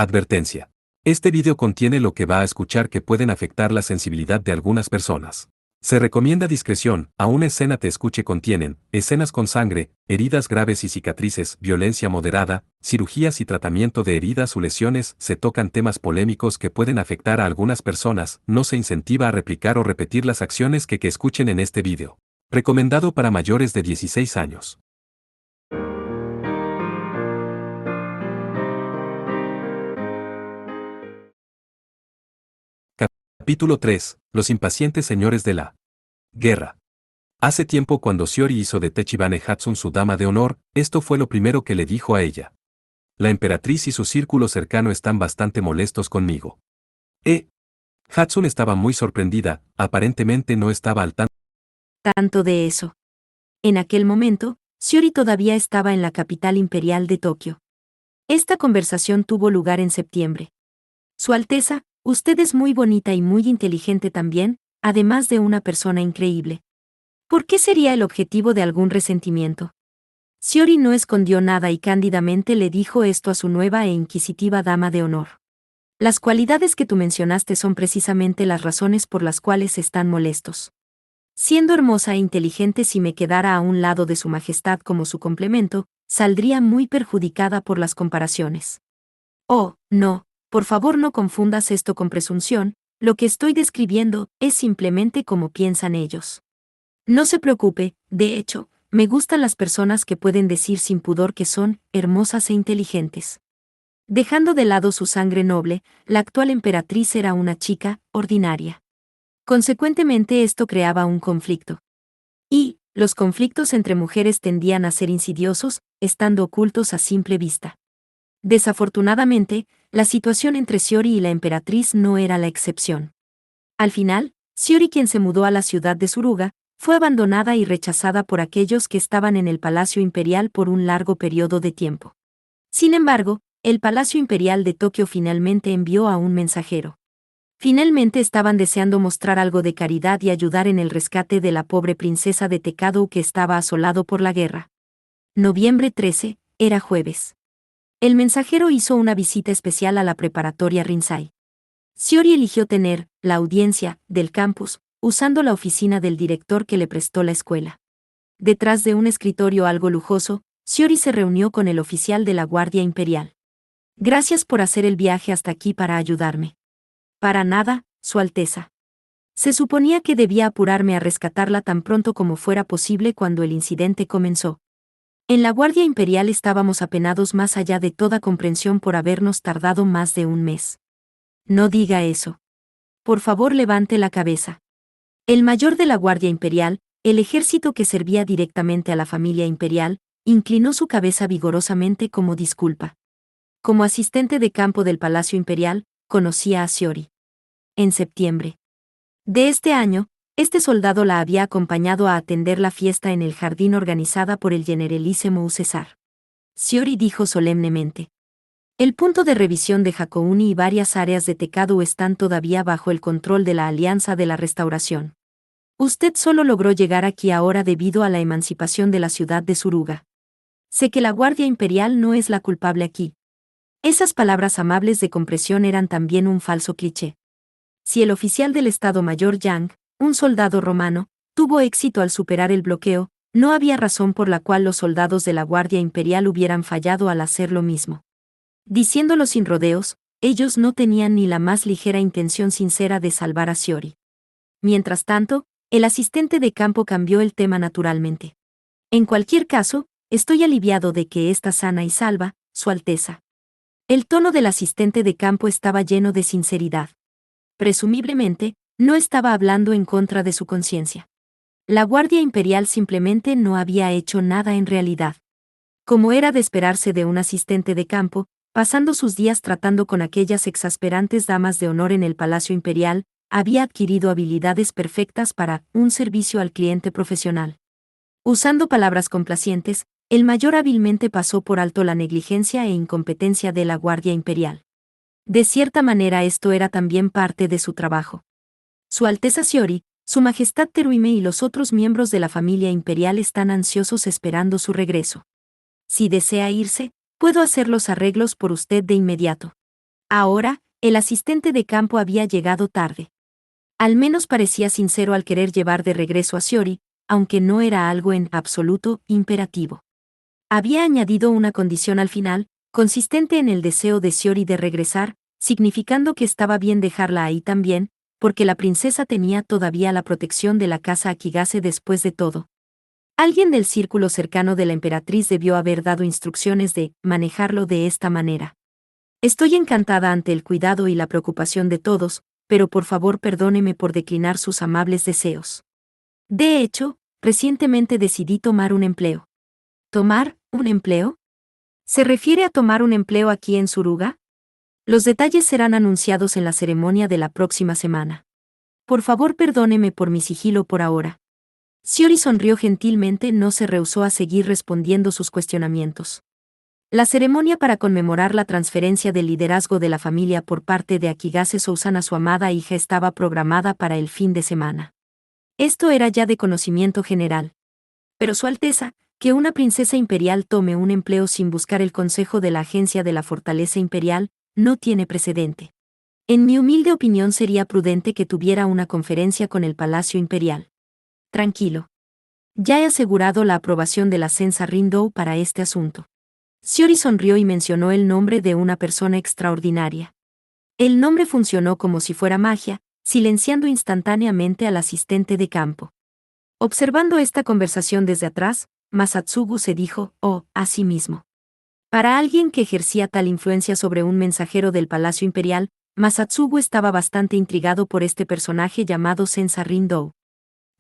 Advertencia. Este video contiene lo que va a escuchar que pueden afectar la sensibilidad de algunas personas. Se recomienda discreción, aún escena te escuche contienen, escenas con sangre, heridas graves y cicatrices, violencia moderada, cirugías y tratamiento de heridas o lesiones, se tocan temas polémicos que pueden afectar a algunas personas, no se incentiva a replicar o repetir las acciones que escuchen en este video. Recomendado para mayores de 16 años. Capítulo 3. Los impacientes señores de la guerra. Hace tiempo cuando Shiori hizo de Tachibane Hatsun su dama de honor, esto fue lo primero que le dijo a ella. La emperatriz y su círculo cercano están bastante molestos conmigo. Hatsun estaba muy sorprendida, aparentemente no estaba al tanto de eso. En aquel momento, Shiori todavía estaba en la capital imperial de Tokio. Esta conversación tuvo lugar en septiembre. Su Alteza, usted es muy bonita y muy inteligente también, además de una persona increíble. ¿Por qué sería el objetivo de algún resentimiento? Shiori no escondió nada y cándidamente le dijo esto a su nueva e inquisitiva dama de honor. Las cualidades que tú mencionaste son precisamente las razones por las cuales están molestos. Siendo hermosa e inteligente, si me quedara a un lado de su majestad como su complemento, saldría muy perjudicada por las comparaciones. Oh, no, por favor no confundas esto con presunción, lo que estoy describiendo es simplemente como piensan ellos. No se preocupe, de hecho, me gustan las personas que pueden decir sin pudor que son hermosas e inteligentes. Dejando de lado su sangre noble, la actual emperatriz era una chica ordinaria. Consecuentemente esto creaba un conflicto. Y, los conflictos entre mujeres tendían a ser insidiosos, estando ocultos a simple vista. Desafortunadamente, la situación entre Shiori y la emperatriz no era la excepción. Al final, Shiori, quien se mudó a la ciudad de Suruga, fue abandonada y rechazada por aquellos que estaban en el Palacio Imperial por un largo periodo de tiempo. Sin embargo, el Palacio Imperial de Tokio finalmente envió a un mensajero. Finalmente estaban deseando mostrar algo de caridad y ayudar en el rescate de la pobre princesa de Tekado que estaba asolado por la guerra. Noviembre 13, era jueves. El mensajero hizo una visita especial a la preparatoria Rinzai. Shiori eligió tener la audiencia del campus, usando la oficina del director que le prestó la escuela. Detrás de un escritorio algo lujoso, Shiori se reunió con el oficial de la Guardia Imperial. Gracias por hacer el viaje hasta aquí para ayudarme. Para nada, Su Alteza. Se suponía que debía apurarme a rescatarla tan pronto como fuera posible cuando el incidente comenzó. En la Guardia Imperial estábamos apenados más allá de toda comprensión por habernos tardado más de un mes. No diga eso. Por favor, levante la cabeza. El mayor de la Guardia Imperial, el ejército que servía directamente a la familia imperial, inclinó su cabeza vigorosamente como disculpa. Como asistente de campo del Palacio Imperial, conocía a Shiori. En septiembre de este año, este soldado la había acompañado a atender la fiesta en el jardín organizada por el generalísimo César. Shiori dijo solemnemente. El punto de revisión de Hakouni y varias áreas de Tekado están todavía bajo el control de la Alianza de la Restauración. Usted solo logró llegar aquí ahora debido a la emancipación de la ciudad de Suruga. Sé que la Guardia Imperial no es la culpable aquí. Esas palabras amables de compresión eran también un falso cliché. Si el oficial del Estado Mayor Yang, un soldado romano, tuvo éxito al superar el bloqueo, no había razón por la cual los soldados de la Guardia Imperial hubieran fallado al hacer lo mismo. Diciéndolo sin rodeos, ellos no tenían ni la más ligera intención sincera de salvar a Shiori. Mientras tanto, el asistente de campo cambió el tema naturalmente. En cualquier caso, estoy aliviado de que está sana y salva, Su Alteza. El tono del asistente de campo estaba lleno de sinceridad. Presumiblemente, no estaba hablando en contra de su conciencia. La Guardia Imperial simplemente no había hecho nada en realidad. Como era de esperarse de un asistente de campo, pasando sus días tratando con aquellas exasperantes damas de honor en el Palacio Imperial, había adquirido habilidades perfectas para un servicio al cliente profesional. Usando palabras complacientes, el mayor hábilmente pasó por alto la negligencia e incompetencia de la Guardia Imperial. De cierta manera esto era también parte de su trabajo. Su Alteza Shiori, Su Majestad Teruime y los otros miembros de la familia imperial están ansiosos esperando su regreso. Si desea irse, puedo hacer los arreglos por usted de inmediato. Ahora, el asistente de campo había llegado tarde. Al menos parecía sincero al querer llevar de regreso a Shiori, aunque no era algo en absoluto imperativo. Había añadido una condición al final, consistente en el deseo de Shiori de regresar, significando que estaba bien dejarla ahí también, porque la princesa tenía todavía la protección de la casa Akigase después de todo. Alguien del círculo cercano de la emperatriz debió haber dado instrucciones de manejarlo de esta manera. Estoy encantada ante el cuidado y la preocupación de todos, pero por favor perdóneme por declinar sus amables deseos. De hecho, recientemente decidí tomar un empleo. ¿Tomar un empleo? ¿Se refiere a tomar un empleo aquí en Suruga? Los detalles serán anunciados en la ceremonia de la próxima semana. Por favor perdóneme por mi sigilo por ahora. Shiori sonrió gentilmente, no se rehusó a seguir respondiendo sus cuestionamientos. La ceremonia para conmemorar la transferencia del liderazgo de la familia por parte de Akigase Souzan a su amada hija estaba programada para el fin de semana. Esto era ya de conocimiento general. Pero Su Alteza, que una princesa imperial tome un empleo sin buscar el consejo de la Agencia de la Fortaleza Imperial, no tiene precedente. En mi humilde opinión sería prudente que tuviera una conferencia con el Palacio Imperial. Tranquilo. Ya he asegurado la aprobación de la Senza Rindou para este asunto. Shiori sonrió y mencionó el nombre de una persona extraordinaria. El nombre funcionó como si fuera magia, silenciando instantáneamente al asistente de campo. Observando esta conversación desde atrás, Masatsugu se dijo, a sí mismo. Para alguien que ejercía tal influencia sobre un mensajero del Palacio Imperial, Masatsugu estaba bastante intrigado por este personaje llamado Senza Rindou.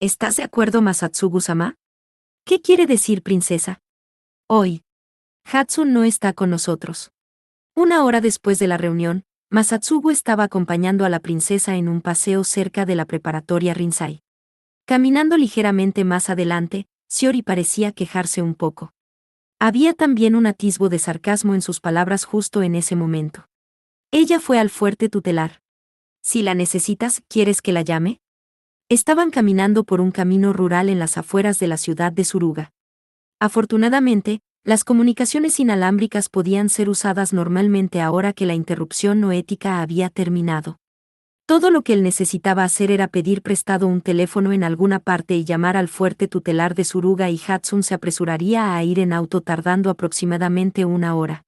¿Estás de acuerdo, Masatsugu-sama? ¿Qué quiere decir princesa? Hoy. Hatsun no está con nosotros. Una hora después de la reunión, Masatsugu estaba acompañando a la princesa en un paseo cerca de la preparatoria Rinzai. Caminando ligeramente más adelante, Shiori parecía quejarse un poco. Había también un atisbo de sarcasmo en sus palabras justo en ese momento. Ella fue al fuerte tutelar. Si la necesitas, ¿quieres que la llame? Estaban caminando por un camino rural en las afueras de la ciudad de Suruga. Afortunadamente, las comunicaciones inalámbricas podían ser usadas normalmente ahora que la interrupción no ética había terminado. Todo lo que él necesitaba hacer era pedir prestado un teléfono en alguna parte y llamar al fuerte tutelar de Suruga y Hatsun se apresuraría a ir en auto tardando aproximadamente una hora.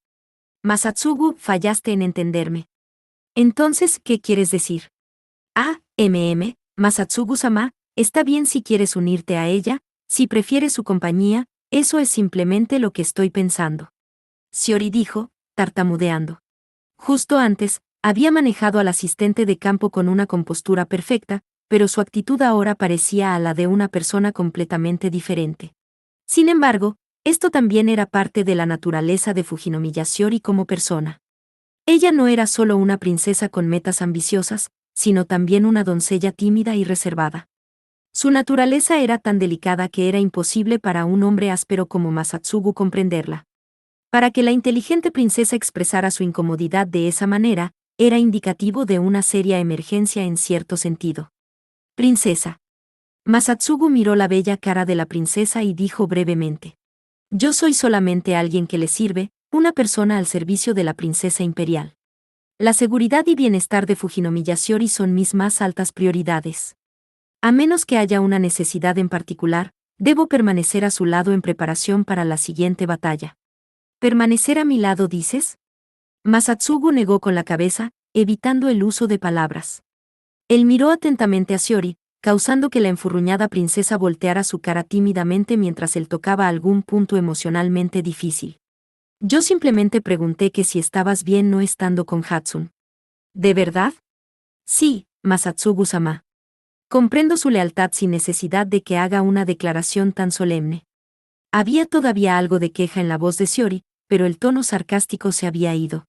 Masatsugu, fallaste en entenderme. Entonces, ¿qué quieres decir? Masatsugu-sama, está bien si quieres unirte a ella, si prefieres su compañía, eso es simplemente lo que estoy pensando. Shiori dijo, tartamudeando. Justo antes, había manejado al asistente de campo con una compostura perfecta, pero su actitud ahora parecía a la de una persona completamente diferente. Sin embargo, esto también era parte de la naturaleza de Fujinomiya Shiori como persona. Ella no era solo una princesa con metas ambiciosas, sino también una doncella tímida y reservada. Su naturaleza era tan delicada que era imposible para un hombre áspero como Masatsugu comprenderla. Para que la inteligente princesa expresara su incomodidad de esa manera, era indicativo de una seria emergencia en cierto sentido. Princesa. Masatsugu miró la bella cara de la princesa y dijo brevemente. Yo soy solamente alguien que le sirve, una persona al servicio de la princesa imperial. La seguridad y bienestar de Fujinomiya Shiori son mis más altas prioridades. A menos que haya una necesidad en particular, debo permanecer a su lado en preparación para la siguiente batalla. ¿Permanecer a mi lado dices? Masatsugu negó con la cabeza, evitando el uso de palabras. Él miró atentamente a Shiori, causando que la enfurruñada princesa volteara su cara tímidamente mientras él tocaba algún punto emocionalmente difícil. Yo simplemente pregunté que si estabas bien no estando con Hatsun. ¿De verdad? Sí, Masatsugu-sama. Comprendo su lealtad sin necesidad de que haga una declaración tan solemne. Había todavía algo de queja en la voz de Shiori, pero el tono sarcástico se había ido.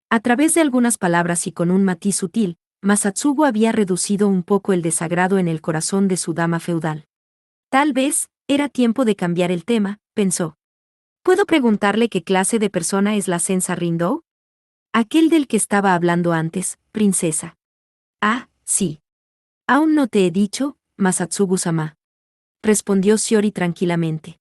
A través de algunas palabras y con un matiz sutil, Masatsugu había reducido un poco el desagrado en el corazón de su dama feudal. Tal vez, era tiempo de cambiar el tema, pensó. ¿Puedo preguntarle qué clase de persona es la Senza Rindou? Aquel del que estaba hablando antes, princesa. Ah, sí. Aún no te he dicho, Masatsugu-sama. Respondió Shiori tranquilamente.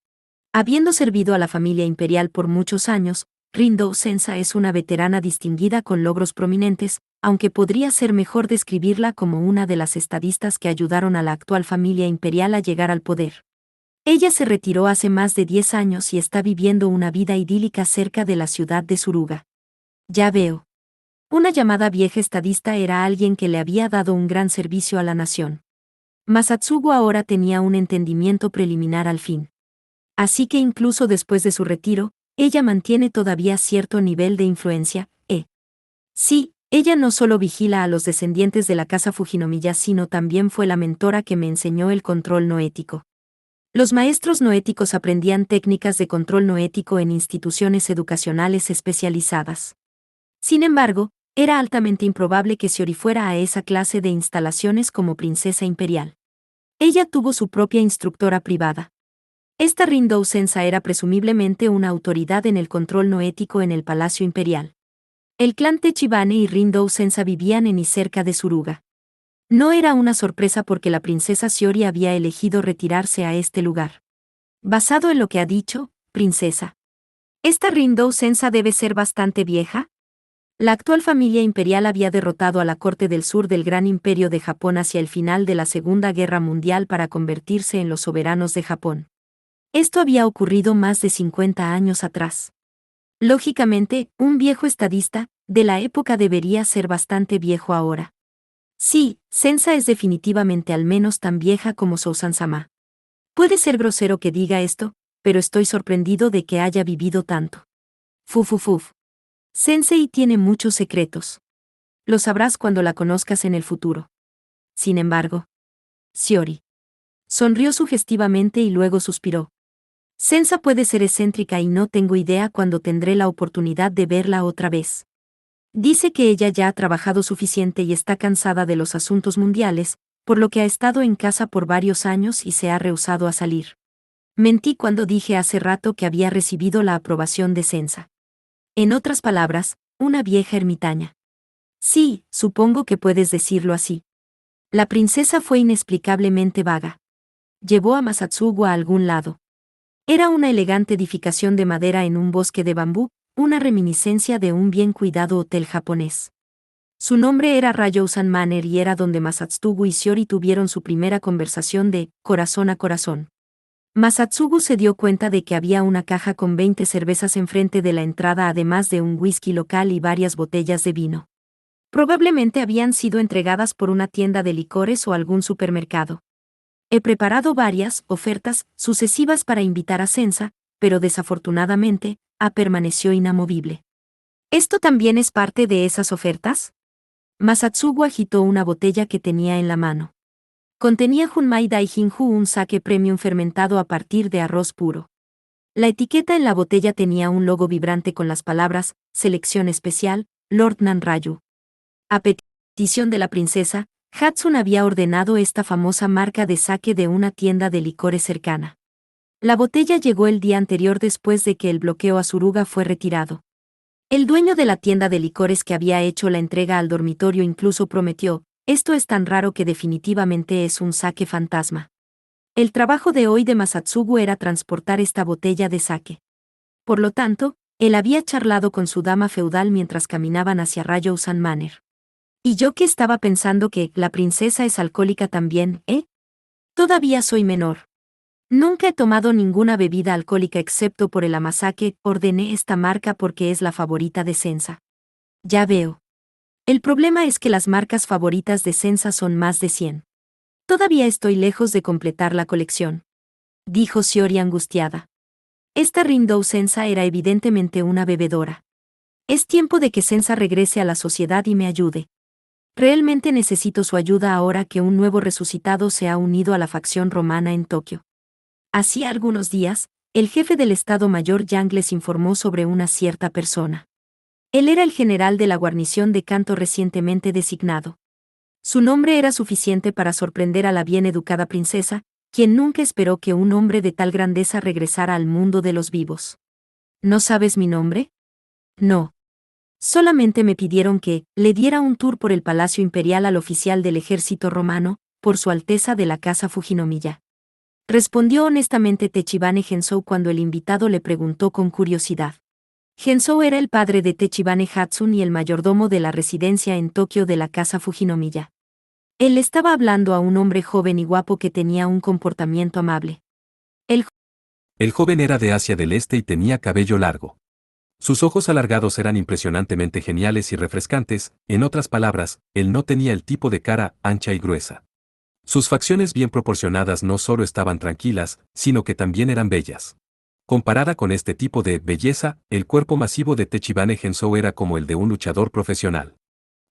Habiendo servido a la familia imperial por muchos años, Rindu Sensa es una veterana distinguida con logros prominentes, aunque podría ser mejor describirla como una de las estadistas que ayudaron a la actual familia imperial a llegar al poder. Ella se retiró hace más de 10 años y está viviendo una vida idílica cerca de la ciudad de Suruga. Ya veo. Una llamada vieja estadista era alguien que le había dado un gran servicio a la nación. Masatsugu ahora tenía un entendimiento preliminar al fin. Así que incluso después de su retiro, ella mantiene todavía cierto nivel de influencia, Sí, ella no solo vigila a los descendientes de la casa Fujinomiya, sino también fue la mentora que me enseñó el control noético. Los maestros noéticos aprendían técnicas de control noético en instituciones educacionales especializadas. Sin embargo, era altamente improbable que Shiori fuera a esa clase de instalaciones como princesa imperial. Ella tuvo su propia instructora privada. Esta Rindu Sensa era presumiblemente una autoridad en el control noético en el Palacio Imperial. El clan Techibane y Rindu Sensa vivían en y cerca de Suruga. No era una sorpresa porque la princesa Shiori había elegido retirarse a este lugar. Basado en lo que ha dicho, princesa. ¿Esta Rindu Sensa debe ser bastante vieja? La actual familia imperial había derrotado a la corte del sur del Gran Imperio de Japón hacia el final de la Segunda Guerra Mundial para convertirse en los soberanos de Japón. Esto había ocurrido más de 50 años atrás. Lógicamente, un viejo estadista de la época debería ser bastante viejo ahora. Sí, Sensa es definitivamente al menos tan vieja como Sousan-sama. Puede ser grosero que diga esto, pero estoy sorprendido de que haya vivido tanto. Fuf. Sensei tiene muchos secretos. Lo sabrás cuando la conozcas en el futuro. Sin embargo, Shiori sonrió sugestivamente y luego suspiró. Sensa puede ser excéntrica y no tengo idea cuándo tendré la oportunidad de verla otra vez. Dice que ella ya ha trabajado suficiente y está cansada de los asuntos mundiales, por lo que ha estado en casa por varios años y se ha rehusado a salir. Mentí cuando dije hace rato que había recibido la aprobación de Sensa. En otras palabras, una vieja ermitaña. Sí, supongo que puedes decirlo así. La princesa fue inexplicablemente vaga. Llevó a Masatsugu a algún lado. Era una elegante edificación de madera en un bosque de bambú, una reminiscencia de un bien cuidado hotel japonés. Su nombre era Ryosan Manor y era donde Masatsugu y Shiori tuvieron su primera conversación de corazón a corazón. Masatsugu se dio cuenta de que había una caja con 20 cervezas enfrente de la entrada, además de un whisky local y varias botellas de vino. Probablemente habían sido entregadas por una tienda de licores o algún supermercado. He preparado varias ofertas sucesivas para invitar a Sensa, pero desafortunadamente, permaneció inamovible. ¿Esto también es parte de esas ofertas? Masatsugu agitó una botella que tenía en la mano. Contenía Junmai Daijinju, un sake premium fermentado a partir de arroz puro. La etiqueta en la botella tenía un logo vibrante con las palabras, selección especial, Lord Nanrayu. A petición de la princesa, Hatsun había ordenado esta famosa marca de sake de una tienda de licores cercana. La botella llegó el día anterior después de que el bloqueo a Suruga fue retirado. El dueño de la tienda de licores que había hecho la entrega al dormitorio incluso prometió, esto es tan raro que definitivamente es un sake fantasma. El trabajo de hoy de Masatsugu era transportar esta botella de sake. Por lo tanto, él había charlado con su dama feudal mientras caminaban hacia Ryosan Manor. Y yo que estaba pensando que la princesa es alcohólica también, Todavía soy menor. Nunca he tomado ninguna bebida alcohólica excepto por el amazake, ordené esta marca porque es la favorita de Sensa. Ya veo. El problema es que las marcas favoritas de Sensa son más de 100. Todavía estoy lejos de completar la colección. Dijo Shiori angustiada. Esta Rindu Sensa era evidentemente una bebedora. Es tiempo de que Sensa regrese a la sociedad y me ayude. Realmente necesito su ayuda ahora que un nuevo resucitado se ha unido a la facción romana en Tokio. Hacía algunos días, el jefe del Estado Mayor Yang les informó sobre una cierta persona. Él era el general de la guarnición de Kanto recientemente designado. Su nombre era suficiente para sorprender a la bien educada princesa, quien nunca esperó que un hombre de tal grandeza regresara al mundo de los vivos. ¿No sabes mi nombre? No. Solamente me pidieron que le diera un tour por el Palacio Imperial al oficial del ejército romano, por su alteza de la casa Fujinomiya. Respondió honestamente Techibane Gensou cuando el invitado le preguntó con curiosidad. Gensou era el padre de Tachibane Hatsun y el mayordomo de la residencia en Tokio de la casa Fujinomiya. Él estaba hablando a un hombre joven y guapo que tenía un comportamiento amable. El joven era de Asia del Este y tenía cabello largo. Sus ojos alargados eran impresionantemente geniales y refrescantes, en otras palabras, él no tenía el tipo de cara ancha y gruesa. Sus facciones bien proporcionadas no solo estaban tranquilas, sino que también eran bellas. Comparada con este tipo de belleza, el cuerpo masivo de Tachibane Gensou era como el de un luchador profesional.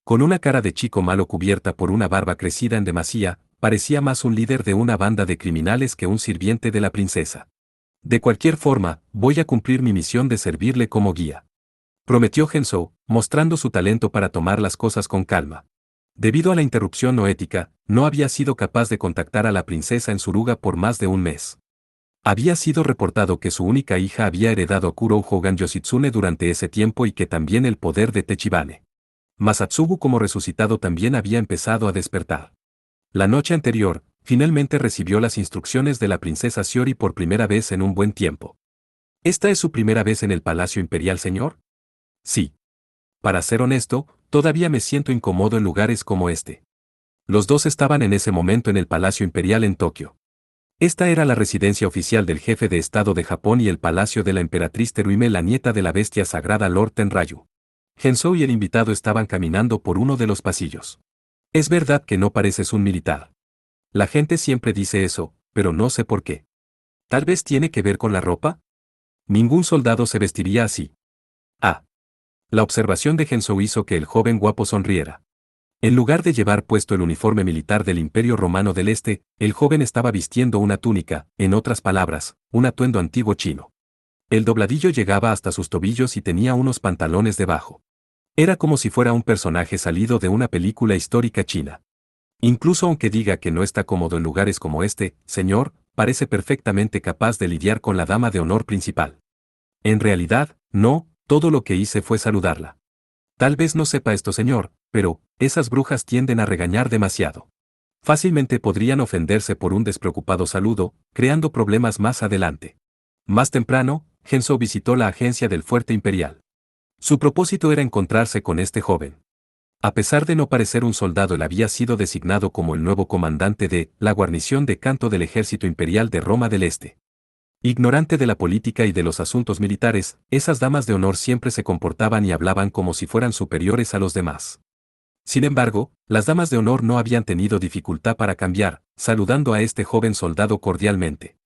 Con una cara de chico malo cubierta por una barba crecida en demasía, parecía más un líder de una banda de criminales que un sirviente de la princesa. De cualquier forma, voy a cumplir mi misión de servirle como guía, prometió Gensou, mostrando su talento para tomar las cosas con calma. Debido a la interrupción no ética, no había sido capaz de contactar a la princesa en Suruga por más de un mes. Había sido reportado que su única hija había heredado a Kurou Hogan Yoshitsune durante ese tiempo y que también el poder de Tachibane Masatsugu como resucitado también había empezado a despertar. La noche anterior, finalmente recibió las instrucciones de la princesa Shiori por primera vez en un buen tiempo. ¿Esta es su primera vez en el Palacio Imperial, señor? Sí. Para ser honesto, todavía me siento incómodo en lugares como este. Los dos estaban en ese momento en el Palacio Imperial en Tokio. Esta era la residencia oficial del jefe de Estado de Japón y el palacio de la emperatriz Teruime, la nieta de la bestia sagrada Lord Tenryu. Gensou y el invitado estaban caminando por uno de los pasillos. Es verdad que no pareces un militar. La gente siempre dice eso, pero no sé por qué. ¿Tal vez tiene que ver con la ropa? Ningún soldado se vestiría así. Ah. La observación de Gensou hizo que el joven guapo sonriera. En lugar de llevar puesto el uniforme militar del Imperio Romano del Este, el joven estaba vistiendo una túnica, en otras palabras, un atuendo antiguo chino. El dobladillo llegaba hasta sus tobillos y tenía unos pantalones debajo. Era como si fuera un personaje salido de una película histórica china. Incluso aunque diga que no está cómodo en lugares como este, señor, parece perfectamente capaz de lidiar con la dama de honor principal. En realidad, no, todo lo que hice fue saludarla. Tal vez no sepa esto, señor, pero esas brujas tienden a regañar demasiado. Fácilmente podrían ofenderse por un despreocupado saludo, creando problemas más adelante. Más temprano, Gensou visitó la agencia del Fuerte Imperial. Su propósito era encontrarse con este joven. A pesar de no parecer un soldado, él había sido designado como el nuevo comandante de la guarnición de canto del Ejército Imperial de Roma del Este. Ignorante de la política y de los asuntos militares, esas damas de honor siempre se comportaban y hablaban como si fueran superiores a los demás. Sin embargo, las damas de honor no habían tenido dificultad para cambiar, saludando a este joven soldado cordialmente.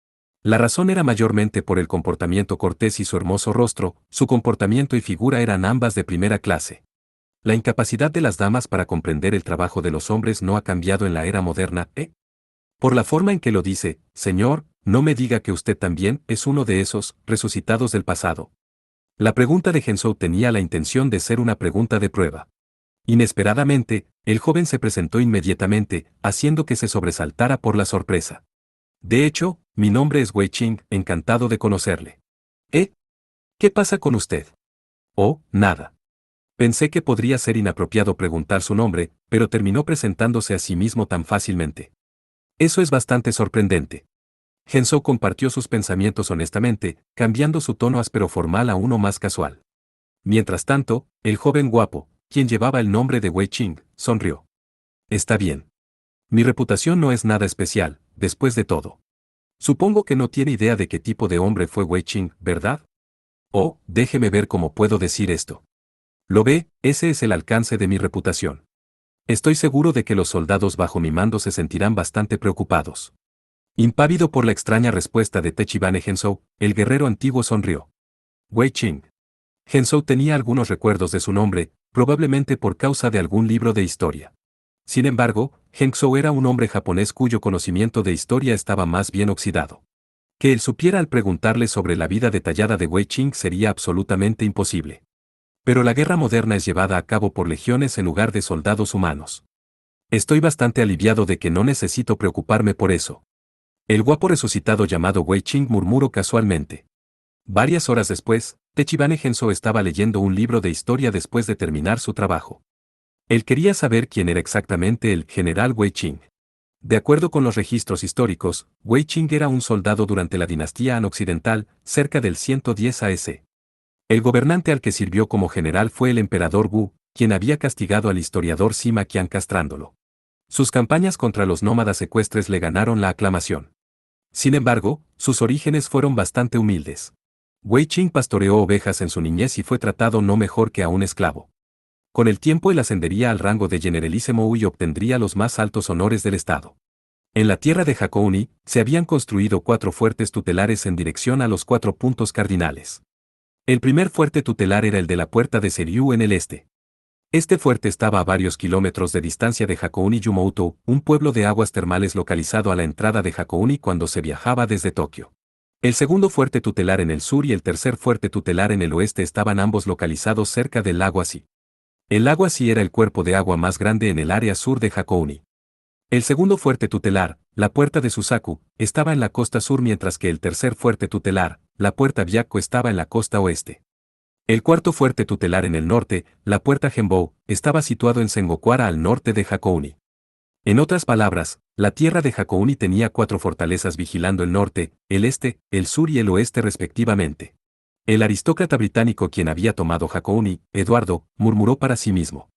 La razón era mayormente por el comportamiento cortés y su hermoso rostro, su comportamiento y figura eran ambas de primera clase. La incapacidad de las damas para comprender el trabajo de los hombres no ha cambiado en la era moderna, ¿eh? Por la forma en que lo dice, señor, no me diga que usted también es uno de esos resucitados del pasado. La pregunta de Gensou tenía la intención de ser una pregunta de prueba. Inesperadamente, el joven se presentó inmediatamente, haciendo que se sobresaltara por la sorpresa. De hecho, mi nombre es Wei Qing, encantado de conocerle. ¿Eh? ¿Qué pasa con usted? Oh, nada. Pensé que podría ser inapropiado preguntar su nombre, pero terminó presentándose a sí mismo tan fácilmente. Eso es bastante sorprendente. Gensou compartió sus pensamientos honestamente, cambiando su tono áspero formal a uno más casual. Mientras tanto, el joven guapo, quien llevaba el nombre de Wei Qing, sonrió. Está bien. Mi reputación no es nada especial, después de todo. Supongo que no tiene idea de qué tipo de hombre fue Wei Qing, ¿verdad? Oh, déjeme ver cómo puedo decir esto. Lo ve, ese es el alcance de mi reputación. Estoy seguro de que los soldados bajo mi mando se sentirán bastante preocupados. Impávido por la extraña respuesta de Tachibane Gensou, el guerrero antiguo sonrió. Wei Qing. Gensou tenía algunos recuerdos de su nombre, probablemente por causa de algún libro de historia. Sin embargo, Gensou era un hombre japonés cuyo conocimiento de historia estaba más bien oxidado. Que él supiera al preguntarle sobre la vida detallada de Wei Qing sería absolutamente imposible. Pero la guerra moderna es llevada a cabo por legiones en lugar de soldados humanos. Estoy bastante aliviado de que no necesito preocuparme por eso. El guapo resucitado llamado Wei Qing murmuró casualmente. Varias horas después, Tachibane Gensou estaba leyendo un libro de historia después de terminar su trabajo. Él quería saber quién era exactamente el general Wei Qing. De acuerdo con los registros históricos, Wei Qing era un soldado durante la dinastía Han Occidental, cerca del 110 AS. El gobernante al que sirvió como general fue el emperador Wu, quien había castigado al historiador Sima Qian castrándolo. Sus campañas contra los nómadas ecuestres le ganaron la aclamación. Sin embargo, sus orígenes fueron bastante humildes. Wei Qing pastoreó ovejas en su niñez y fue tratado no mejor que a un esclavo. Con el tiempo él ascendería al rango de generalísimo y obtendría los más altos honores del Estado. En la tierra de Hakouni, se habían construido 4 fuertes tutelares en dirección a los 4 puntos cardinales. El primer fuerte tutelar era el de la puerta de Seryu en el este. Este fuerte estaba a varios kilómetros de distancia de Hakouni Yumouto, un pueblo de aguas termales localizado a la entrada de Hakouni cuando se viajaba desde Tokio. El segundo fuerte tutelar en el sur y el tercer fuerte tutelar en el oeste estaban ambos localizados cerca del lago Asi. El lago Asi era el cuerpo de agua más grande en el área sur de Hakouni. El segundo fuerte tutelar, la puerta de Susaku, estaba en la costa sur mientras que el tercer fuerte tutelar, la puerta Byakko estaba en la costa oeste. El cuarto fuerte tutelar en el norte, la puerta Genbou, estaba situado en Sengokuara al norte de Hakouni. En otras palabras, la tierra de Hakouni tenía 4 fortalezas vigilando el norte, el este, el sur y el oeste respectivamente. El aristócrata británico quien había tomado Hakouni, Eduardo, murmuró para sí mismo.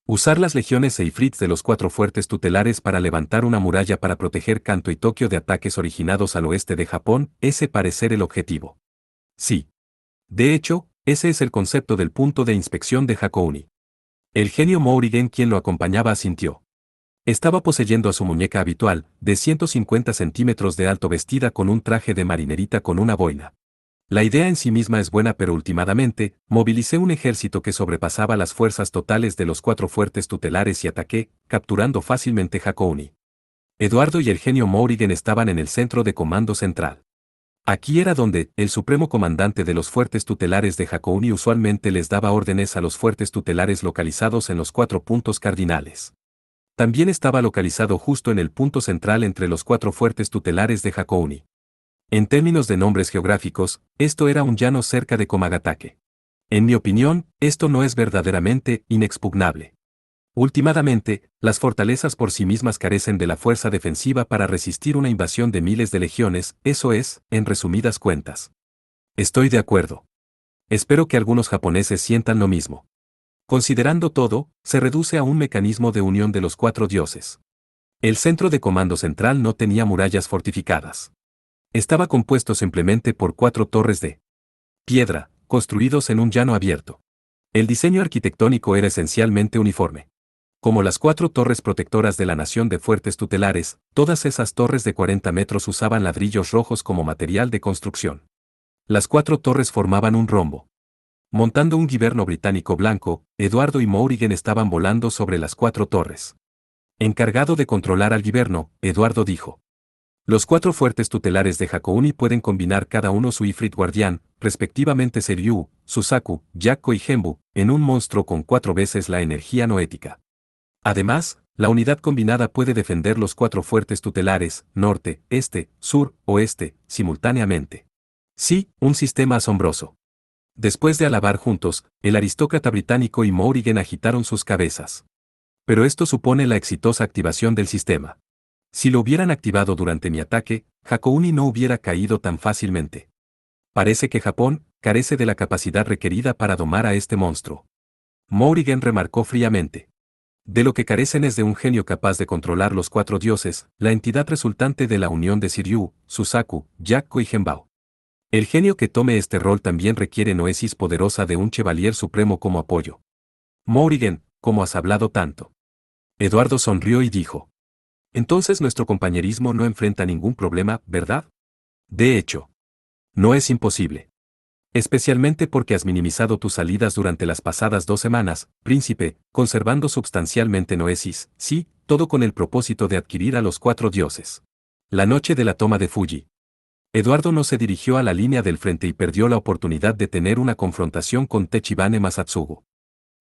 Usar las legiones Seifrieds de los 4 fuertes tutelares para levantar una muralla para proteger Kanto y Tokio de ataques originados al oeste de Japón, ese parece ser el objetivo. Sí. De hecho, ese es el concepto del punto de inspección de Hakouni. El genio Mourigen quien lo acompañaba asintió. Estaba poseyendo a su muñeca habitual, de 150 centímetros de alto vestida con un traje de marinerita con una boina. La idea en sí misma es buena pero últimamente, movilicé un ejército que sobrepasaba las fuerzas totales de los 4 fuertes tutelares y ataqué, capturando fácilmente Hakouni. Eduardo y el genio Mourigen estaban en el centro de comando central. Aquí era donde, el supremo comandante de los fuertes tutelares de Hakouni usualmente les daba órdenes a los fuertes tutelares localizados en los 4 puntos cardinales. También estaba localizado justo en el punto central entre los 4 fuertes tutelares de Hakouni. En términos de nombres geográficos, esto era un llano cerca de Komagatake. En mi opinión, esto no es verdaderamente inexpugnable. Últimamente, las fortalezas por sí mismas carecen de la fuerza defensiva para resistir una invasión de miles de legiones, eso es, en resumidas cuentas. Estoy de acuerdo. Espero que algunos japoneses sientan lo mismo. Considerando todo, se reduce a un mecanismo de unión de los 4 dioses. El centro de comando central no tenía murallas fortificadas. Estaba compuesto simplemente por 4 torres de piedra, construidos en un llano abierto. El diseño arquitectónico era esencialmente uniforme. Como las 4 torres protectoras de la nación de fuertes tutelares, todas esas torres de 40 metros usaban ladrillos rojos como material de construcción. Las 4 torres formaban un rombo. Montando un guiberno británico blanco, Eduardo y Mourigen estaban volando sobre las 4 torres. Encargado de controlar al guiberno, Eduardo dijo. Los 4 fuertes tutelares de Hakouni pueden combinar cada uno su Ifrit guardián, respectivamente Seryu, Susaku, Byakko y Genbu, en un monstruo con 4 veces la energía noética. Además, la unidad combinada puede defender los 4 fuertes tutelares, norte, este, sur, oeste, simultáneamente. Sí, un sistema asombroso. Después de alabar juntos, el aristócrata británico y Mourigen agitaron sus cabezas. Pero esto supone la exitosa activación del sistema. Si lo hubieran activado durante mi ataque, Hakouni no hubiera caído tan fácilmente. Parece que Japón carece de la capacidad requerida para domar a este monstruo. Mourigen remarcó fríamente. De lo que carecen es de un genio capaz de controlar los 4 dioses, la entidad resultante de la unión de Shiryu, Susaku, Byakko y Genbao. El genio que tome este rol también requiere noesis poderosa de un chevalier supremo como apoyo. Mourigen, ¿cómo has hablado tanto? Eduardo sonrió y dijo. Entonces nuestro compañerismo no enfrenta ningún problema, ¿verdad? De hecho, no es imposible. Especialmente porque has minimizado tus salidas durante las pasadas 2 semanas, príncipe, conservando substancialmente noesis, sí, todo con el propósito de adquirir a los 4 dioses. La noche de la toma de Fuji. Eduardo no se dirigió a la línea del frente y perdió la oportunidad de tener una confrontación con Techibane Masatsugu.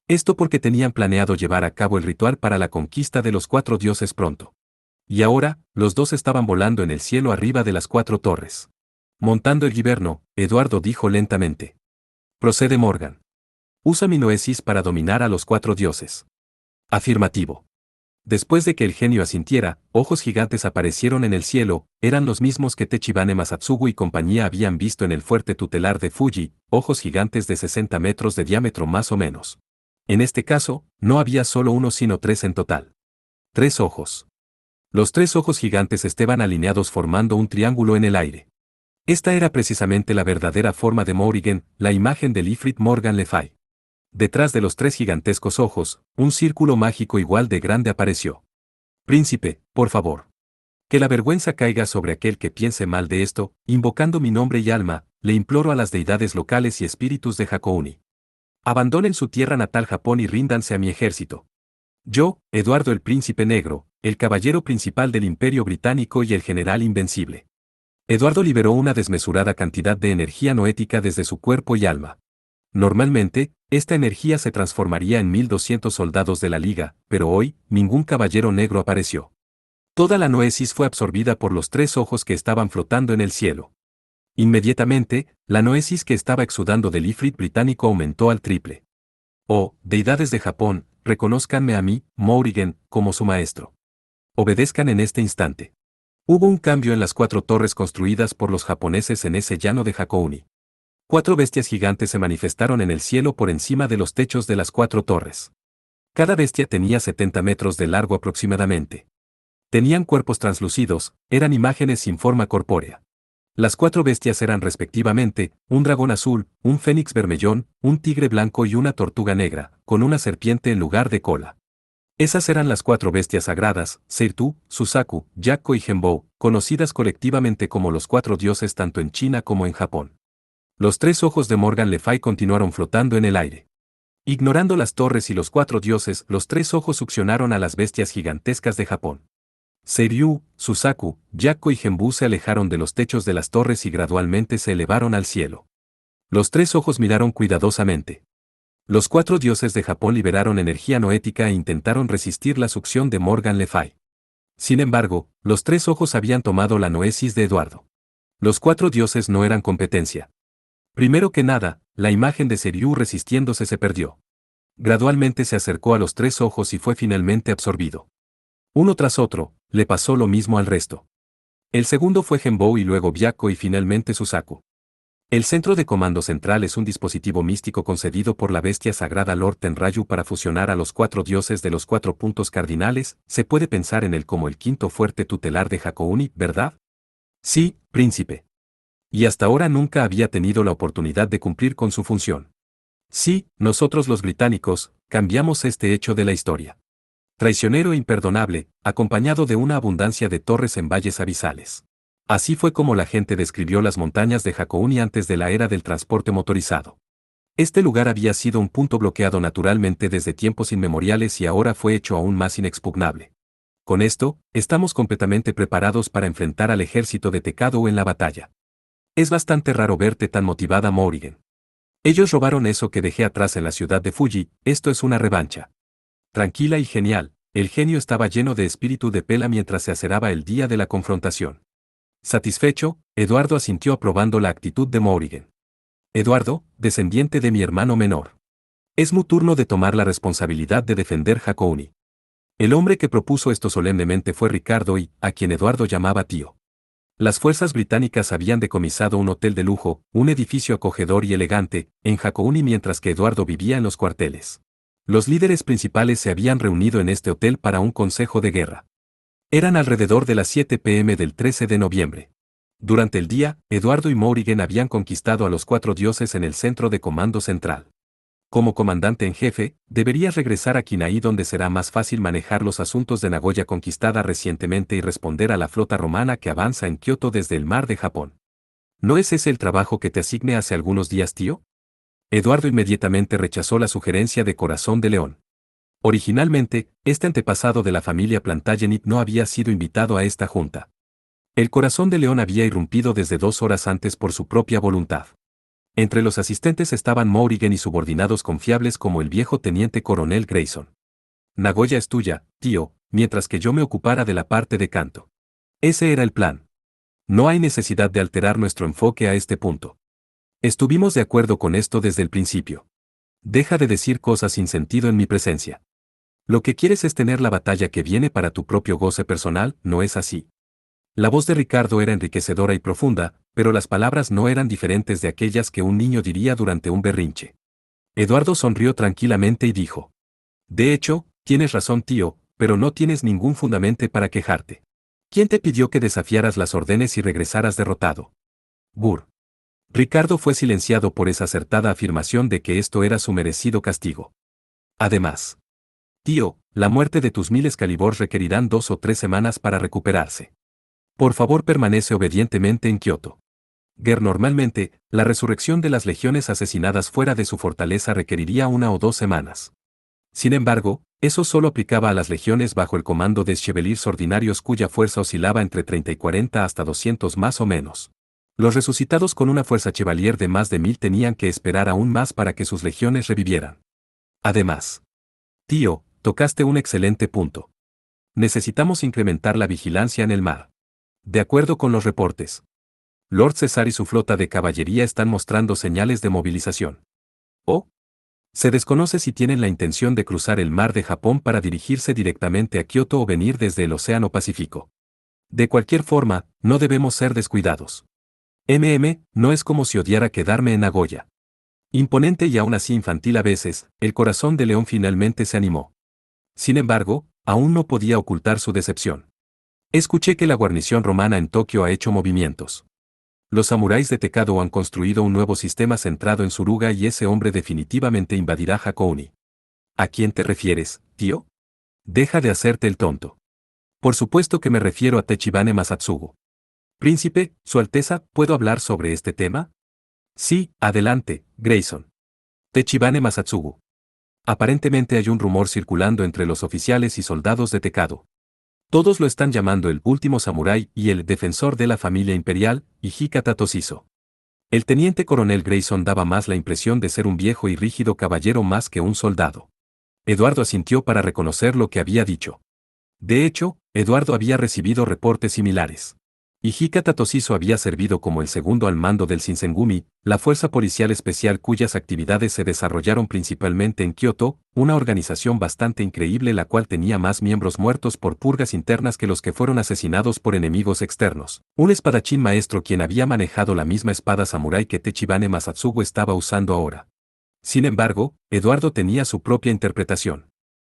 Esto porque tenían planeado llevar a cabo el ritual para la conquista de los 4 dioses pronto. Y ahora, los dos estaban volando en el cielo arriba de las 4 torres. Montando el guiberno, Eduardo dijo lentamente. Procede Morgan. Usa mi noesis para dominar a los 4 dioses. Afirmativo. Después de que el genio asintiera, ojos gigantes aparecieron en el cielo, eran los mismos que Techibane Masatsugu y compañía habían visto en el fuerte tutelar de Fuji, ojos gigantes de 60 metros de diámetro más o menos. En este caso, no había solo uno sino tres en total. 3 ojos. Los 3 ojos gigantes estaban alineados formando un triángulo en el aire. Esta era precisamente la verdadera forma de Morrigan, la imagen del Ifrit Morgan Le Fay. Detrás de los 3 gigantescos ojos, un círculo mágico igual de grande apareció. Príncipe, por favor. Que la vergüenza caiga sobre aquel que piense mal de esto, invocando mi nombre y alma, le imploro a las deidades locales y espíritus de Hakouni. Abandonen su tierra natal Japón y ríndanse a mi ejército. Yo, Eduardo el Príncipe Negro, el caballero principal del Imperio Británico y el general invencible. Eduardo liberó una desmesurada cantidad de energía noética desde su cuerpo y alma. Normalmente, esta energía se transformaría en 1200 soldados de la Liga, pero hoy, ningún caballero negro apareció. Toda la noesis fue absorbida por los 3 ojos que estaban flotando en el cielo. Inmediatamente, la noesis que estaba exudando del Ifrit británico aumentó al triple. Oh, deidades de Japón, reconózcanme a mí, Morrigan, como su maestro. Obedezcan en este instante. Hubo un cambio en las 4 torres construidas por los japoneses en ese llano de Hakouni. 4 bestias gigantes se manifestaron en el cielo por encima de los techos de las 4 torres. Cada bestia tenía 70 metros de largo aproximadamente. Tenían cuerpos translúcidos, eran imágenes sin forma corpórea. Las 4 bestias eran respectivamente, un dragón azul, un fénix vermellón, un tigre blanco y una tortuga negra, con una serpiente en lugar de cola. Esas eran las 4 bestias sagradas, Seirtu, Susaku, Yakko y Genbou, conocidas colectivamente como los 4 dioses tanto en China como en Japón. Los 3 ojos de Morgan Le Fay continuaron flotando en el aire. Ignorando las torres y los 4 dioses, los 3 ojos succionaron a las bestias gigantescas de Japón. Seiryu, Susaku, Yakko y Genbou se alejaron de los techos de las torres y gradualmente se elevaron al cielo. Los 3 ojos miraron cuidadosamente. Los 4 dioses de Japón liberaron energía noética e intentaron resistir la succión de Morgan Le Fay. Sin embargo, los 3 ojos habían tomado la noesis de Eduardo. Los 4 dioses no eran competencia. Primero que nada, la imagen de Seiryu resistiéndose se perdió. Gradualmente se acercó a los 3 ojos y fue finalmente absorbido. Uno tras otro, le pasó lo mismo al resto. El segundo fue Genbou y luego Byakko y finalmente Susaku. El centro de comando central es un dispositivo místico concedido por la bestia sagrada Lord Tenrayu para fusionar a los 4 dioses de los 4 puntos cardinales, se puede pensar en él como el quinto fuerte tutelar de Hakouni, ¿verdad? Sí, príncipe. Y hasta ahora nunca había tenido la oportunidad de cumplir con su función. Sí, nosotros los británicos, cambiamos este hecho de la historia. Traicionero e imperdonable, acompañado de una abundancia de torres en valles abisales. Así fue como la gente describió las montañas de Hakouni antes de la era del transporte motorizado. Este lugar había sido un punto bloqueado naturalmente desde tiempos inmemoriales y ahora fue hecho aún más inexpugnable. Con esto, estamos completamente preparados para enfrentar al ejército de Tekado en la batalla. Es bastante raro verte tan motivada, Morrigan. Ellos robaron eso que dejé atrás en la ciudad de Fuji, esto es una revancha. Tranquila y genial, el genio estaba lleno de espíritu de pela mientras se aceraba el día de la confrontación. Satisfecho, Eduardo asintió aprobando la actitud de Morrigan. Eduardo, descendiente de mi hermano menor. Es mi turno de tomar la responsabilidad de defender Hakouni. El hombre que propuso esto solemnemente fue Ricardo y, a quien Eduardo llamaba tío. Las fuerzas británicas habían decomisado un hotel de lujo, un edificio acogedor y elegante, en Hakouni mientras que Eduardo vivía en los cuarteles. Los líderes principales se habían reunido en este hotel para un consejo de guerra. Eran alrededor de las 7 p.m. del 13 de noviembre. Durante el día, Eduardo y Morrigan habían conquistado a los 4 dioses en el centro de comando central. Como comandante en jefe, deberías regresar a Kinai donde será más fácil manejar los asuntos de Nagoya conquistada recientemente y responder a la flota romana que avanza en Kioto desde el mar de Japón. ¿No es ese el trabajo que te asigné hace algunos días, tío? Eduardo inmediatamente rechazó la sugerencia de Corazón de León. Originalmente, este antepasado de la familia Plantagenet no había sido invitado a esta junta. El Corazón de León había irrumpido desde 2 horas antes por su propia voluntad. Entre los asistentes estaban Morrigan y subordinados confiables como el viejo teniente coronel Grayson. Nagoya es tuya, tío, mientras que yo me ocupara de la parte de Kanto. Ese era el plan. No hay necesidad de alterar nuestro enfoque a este punto. Estuvimos de acuerdo con esto desde el principio. Deja de decir cosas sin sentido en mi presencia. Lo que quieres es tener la batalla que viene para tu propio goce personal, ¿no es así? La voz de Ricardo era enriquecedora y profunda, pero las palabras no eran diferentes de aquellas que un niño diría durante un berrinche. Eduardo sonrió tranquilamente y dijo: de hecho, tienes razón, tío, pero no tienes ningún fundamento para quejarte. ¿Quién te pidió que desafiaras las órdenes y regresaras derrotado? Burr. Ricardo fue silenciado por esa acertada afirmación de que esto era su merecido castigo. Además, tío, la muerte de tus 1000 Excaliburs requerirán 2 o 3 semanas para recuperarse. Por favor, permanece obedientemente en Kioto. Normalmente, la resurrección de las legiones asesinadas fuera de su fortaleza requeriría 1 o 2 semanas. Sin embargo, eso solo aplicaba a las legiones bajo el comando de chevaliers ordinarios cuya fuerza oscilaba entre 30 y 40 hasta 200 más o menos. Los resucitados con una fuerza chevalier de más de 1000 tenían que esperar aún más para que sus legiones revivieran. Además, tío, tocaste un excelente punto. Necesitamos incrementar la vigilancia en el mar. De acuerdo con los reportes, Lord César y su flota de caballería están mostrando señales de movilización. Oh, se desconoce si tienen la intención de cruzar el mar de Japón para dirigirse directamente a Kioto o venir desde el Océano Pacífico. De cualquier forma, no debemos ser descuidados. No es como si odiara quedarme en Nagoya. Imponente y aún así infantil a veces, el corazón de León finalmente se animó. Sin embargo, aún no podía ocultar su decepción. Escuché que la guarnición romana en Tokio ha hecho movimientos. Los samuráis de Tekado han construido un nuevo sistema centrado en Suruga y ese hombre definitivamente invadirá Hakouni. ¿A quién te refieres, tío? Deja de hacerte el tonto. Por supuesto que me refiero a Techibane Masatsugu. Príncipe, Su Alteza, ¿puedo hablar sobre este tema? Sí, adelante, Grayson. Techibane Masatsugu. Aparentemente hay un rumor circulando entre los oficiales y soldados de Tekado. Todos lo están llamando el último samurái y el defensor de la familia imperial, Hijikata Toshizo. El teniente coronel Grayson daba más la impresión de ser un viejo y rígido caballero más que un soldado. Eduardo asintió para reconocer lo que había dicho. De hecho, Eduardo había recibido reportes similares. Hijikata Toshizo había servido como el segundo al mando del Shinsengumi, la fuerza policial especial cuyas actividades se desarrollaron principalmente en Kioto, una organización bastante increíble la cual tenía más miembros muertos por purgas internas que los que fueron asesinados por enemigos externos. Un espadachín maestro quien había manejado la misma espada samurái que Techibane Masatsugu estaba usando ahora. Sin embargo, Eduardo tenía su propia interpretación.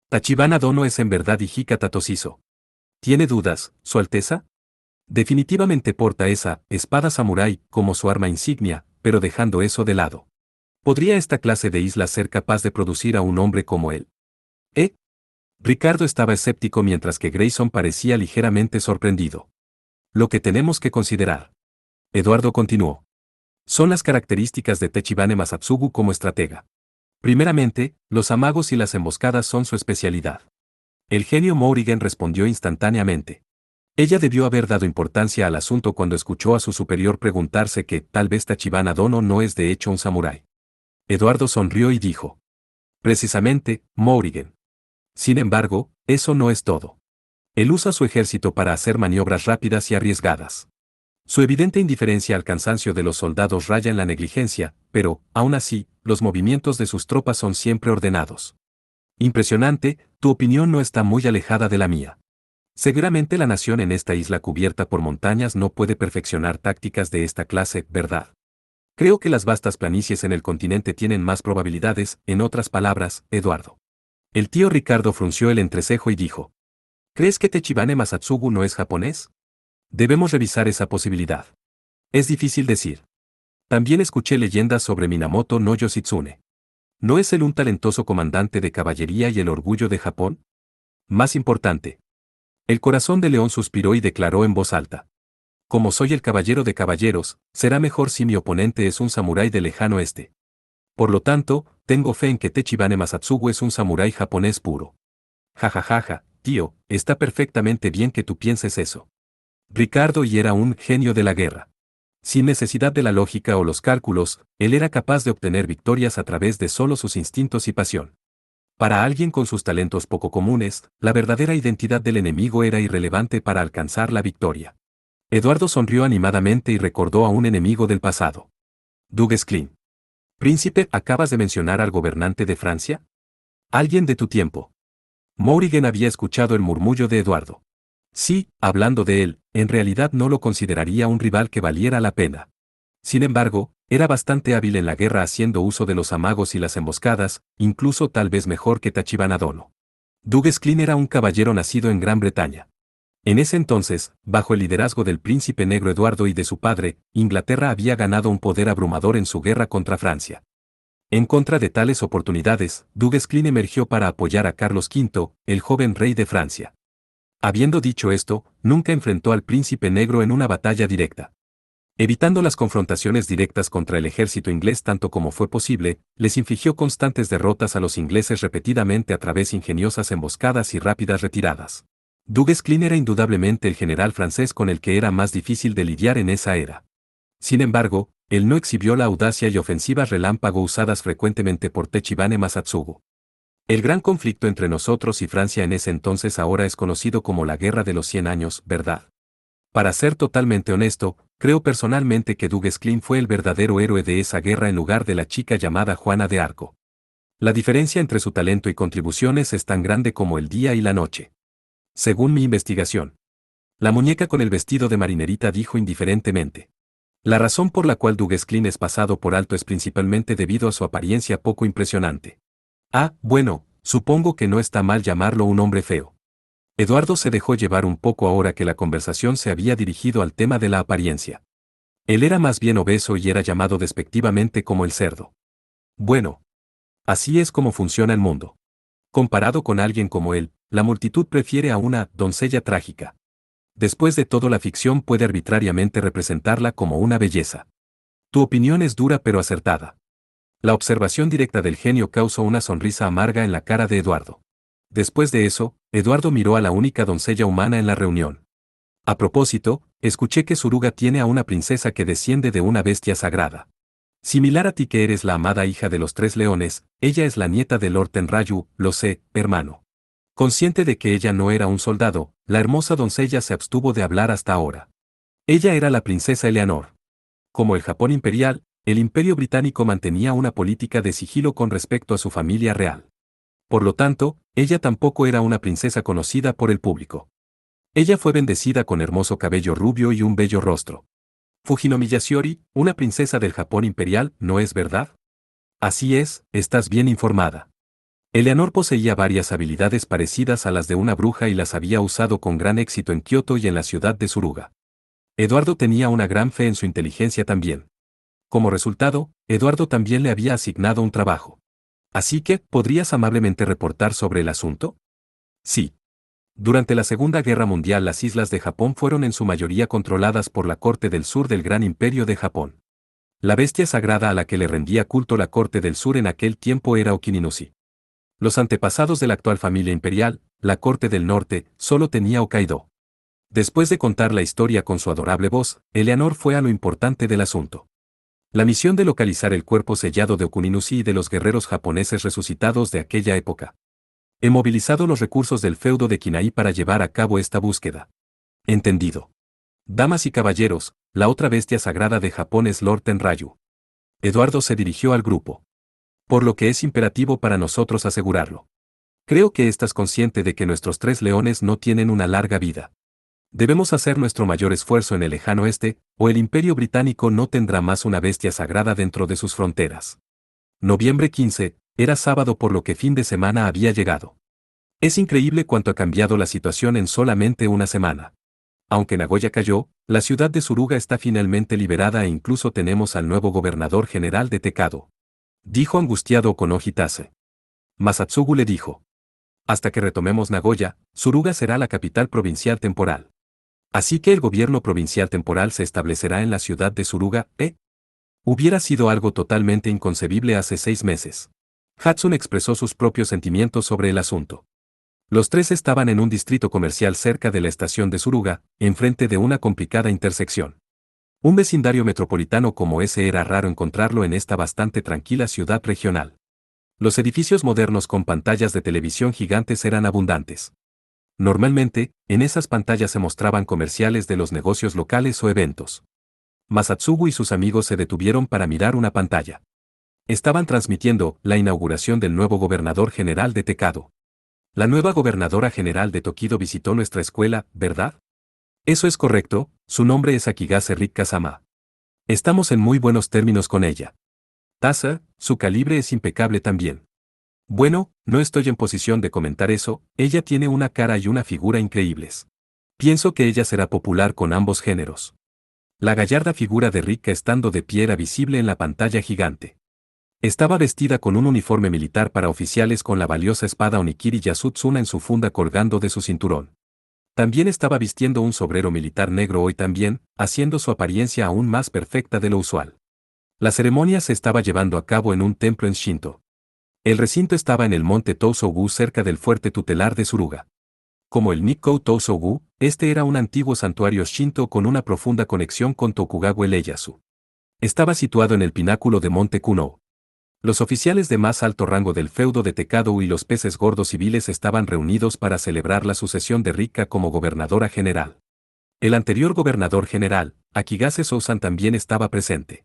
Tachibana Dono es en verdad Hijikata Toshizo. ¿Tiene dudas, Su Alteza? Definitivamente porta esa espada samurái como su arma insignia, pero dejando eso de lado. ¿Podría esta clase de isla ser capaz de producir a un hombre como él? ¿Eh? Ricardo estaba escéptico mientras que Grayson parecía ligeramente sorprendido. Lo que tenemos que considerar. Eduardo continuó. Son las características de Techibane Masatsugu como estratega. Primeramente, los amagos y las emboscadas son su especialidad. El genio Morrigan respondió instantáneamente. Ella debió haber dado importancia al asunto cuando escuchó a su superior preguntarse que tal vez Tachibana Dono no es de hecho un samurái. Eduardo sonrió y dijo. Precisamente, Morrigan. Sin embargo, eso no es todo. Él usa su ejército para hacer maniobras rápidas y arriesgadas. Su evidente indiferencia al cansancio de los soldados raya en la negligencia, pero, aún así, los movimientos de sus tropas son siempre ordenados. Impresionante, tu opinión no está muy alejada de la mía. Seguramente la nación en esta isla cubierta por montañas no puede perfeccionar tácticas de esta clase, ¿verdad? Creo que las vastas planicies en el continente tienen más probabilidades, en otras palabras, Eduardo. El tío Ricardo frunció el entrecejo y dijo. ¿Crees que Techibane Masatsugu no es japonés? Debemos revisar esa posibilidad. Es difícil decir. También escuché leyendas sobre Minamoto no Yoshitsune. ¿No es él un talentoso comandante de caballería y el orgullo de Japón? Más importante. El corazón de León suspiró y declaró en voz alta. Como soy el caballero de caballeros, será mejor si mi oponente es un samurái del lejano este. Por lo tanto, tengo fe en que Techibane Masatsugu es un samurái japonés puro. Jajajaja, tío, está perfectamente bien que tú pienses eso. Ricardo y era un genio de la guerra. Sin necesidad de la lógica o los cálculos, él era capaz de obtener victorias a través de solo sus instintos y pasión. Para alguien con sus talentos poco comunes, la verdadera identidad del enemigo era irrelevante para alcanzar la victoria. Eduardo sonrió animadamente y recordó a un enemigo del pasado. Duguesclin. Príncipe, ¿acabas de mencionar al gobernante de Francia? Alguien de tu tiempo. Morrigan había escuchado el murmullo de Eduardo. Sí, hablando de él, en realidad no lo consideraría un rival que valiera la pena. Sin embargo, era bastante hábil en la guerra haciendo uso de los amagos y las emboscadas, incluso tal vez mejor que Tachibana Dono. Douglas Clean era un caballero nacido en Gran Bretaña. En ese entonces, bajo el liderazgo del príncipe negro Eduardo y de su padre, Inglaterra había ganado un poder abrumador en su guerra contra Francia. En contra de tales oportunidades, Douglas Clean emergió para apoyar a Carlos V, el joven rey de Francia. Habiendo dicho esto, nunca enfrentó al príncipe negro en una batalla directa. Evitando las confrontaciones directas contra el ejército inglés tanto como fue posible, les infligió constantes derrotas a los ingleses repetidamente a través de ingeniosas emboscadas y rápidas retiradas. Douglas Clean era indudablemente el general francés con el que era más difícil de lidiar en esa era. Sin embargo, él no exhibió la audacia y ofensivas relámpago usadas frecuentemente por Techibane Masatsugu. El gran conflicto entre nosotros y Francia en ese entonces ahora es conocido como la Guerra de los 100 años, ¿verdad? Para ser totalmente honesto, creo personalmente que Douglas Clean fue el verdadero héroe de esa guerra en lugar de la chica llamada Juana de Arco. La diferencia entre su talento y contribuciones es tan grande como el día y la noche. Según mi investigación. La muñeca con el vestido de marinerita dijo indiferentemente. La razón por la cual Douglas Clean es pasado por alto es principalmente debido a su apariencia poco impresionante. Ah, bueno, supongo que no está mal llamarlo un hombre feo. Eduardo se dejó llevar un poco ahora que la conversación se había dirigido al tema de la apariencia. Él era más bien obeso y era llamado despectivamente como el cerdo. Bueno. Así es como funciona el mundo. Comparado con alguien como él, la multitud prefiere a una doncella trágica. Después de todo, la ficción puede arbitrariamente representarla como una belleza. Tu opinión es dura pero acertada. La observación directa del genio causó una sonrisa amarga en la cara de Eduardo. Después de eso, Eduardo miró a la única doncella humana en la reunión. A propósito, escuché que Suruga tiene a una princesa que desciende de una bestia sagrada. Similar a ti que eres la amada hija de los 3 leones, ella es la nieta de Lord Tenrayu, lo sé, hermano. Consciente de que ella no era un soldado, la hermosa doncella se abstuvo de hablar hasta ahora. Ella era la princesa Eleanor. Como el Japón imperial, el Imperio Británico mantenía una política de sigilo con respecto a su familia real. Por lo tanto, ella tampoco era una princesa conocida por el público. Ella fue bendecida con hermoso cabello rubio y un bello rostro. Fujinomi Yashiori, una princesa del Japón imperial, ¿no es verdad? Así es, estás bien informada. Eleanor poseía varias habilidades parecidas a las de una bruja y las había usado con gran éxito en Kioto y en la ciudad de Suruga. Eduardo tenía una gran fe en su inteligencia también. Como resultado, Eduardo también le había asignado un trabajo. Así que, ¿podrías amablemente reportar sobre el asunto? Sí. Durante la Segunda Guerra Mundial las islas de Japón fueron en su mayoría controladas por la corte del sur del Gran Imperio de Japón. La bestia sagrada a la que le rendía culto la corte del sur en aquel tiempo era Okininushi. Los antepasados de la actual familia imperial, la corte del norte, solo tenía Hokkaido. Después de contar la historia con su adorable voz, Eleanor fue a lo importante del asunto. La misión de localizar el cuerpo sellado de Okuninushi y de los guerreros japoneses resucitados de aquella época. He movilizado los recursos del feudo de Kinai para llevar a cabo esta búsqueda. Entendido. Damas y caballeros, la otra bestia sagrada de Japón es Lord Tenrayu. Eduardo se dirigió al grupo. Por lo que es imperativo para nosotros asegurarlo. Creo que estás consciente de que nuestros 3 leones no tienen una larga vida. Debemos hacer nuestro mayor esfuerzo en el lejano oeste, o el Imperio Británico no tendrá más una bestia sagrada dentro de sus fronteras. Noviembre 15, era sábado por lo que fin de semana había llegado. Es increíble cuánto ha cambiado la situación en solamente una semana. Aunque Nagoya cayó, la ciudad de Suruga está finalmente liberada e incluso tenemos al nuevo gobernador general de Tekado. Dijo angustiado Konohi Tase. Masatsugu le dijo. Hasta que retomemos Nagoya, Suruga será la capital provincial temporal. Así que el gobierno provincial temporal se establecerá en la ciudad de Suruga, ¿eh? Hubiera sido algo totalmente inconcebible hace 6 meses. Hudson expresó sus propios sentimientos sobre el asunto. Los 3 estaban en un distrito comercial cerca de la estación de Suruga, enfrente de una complicada intersección. Un vecindario metropolitano como ese era raro encontrarlo en esta bastante tranquila ciudad regional. Los edificios modernos con pantallas de televisión gigantes eran abundantes. Normalmente, en esas pantallas se mostraban comerciales de los negocios locales o eventos. Masatsugu y sus amigos se detuvieron para mirar una pantalla. Estaban transmitiendo la inauguración del nuevo gobernador general de Tekado. La nueva gobernadora general de Tokido visitó nuestra escuela, ¿verdad? Eso es correcto, su nombre es Akigase Rika-sama. Estamos en muy buenos términos con ella. Tasa, su calibre es impecable también. Bueno, no estoy en posición de comentar eso, ella tiene una cara y una figura increíbles. Pienso que ella será popular con ambos géneros. La gallarda figura de Rika estando de pie era visible en la pantalla gigante. Estaba vestida con un uniforme militar para oficiales con la valiosa espada Onikiri Yasutsuna en su funda colgando de su cinturón. También estaba vistiendo un sombrero militar negro hoy también, haciendo su apariencia aún más perfecta de lo usual. La ceremonia se estaba llevando a cabo en un templo en Shinto. El recinto estaba en el monte Tousogu cerca del fuerte tutelar de Suruga. Como el Nikkou Tousogu, este era un antiguo santuario Shinto con una profunda conexión con Tokugawa Ieyasu. Estaba situado en el pináculo de Monte Kuno. Los oficiales de más alto rango del feudo de Tekado y los peces gordos civiles estaban reunidos para celebrar la sucesión de Rika como gobernadora general. El anterior gobernador general, Akigase Sousan, también estaba presente.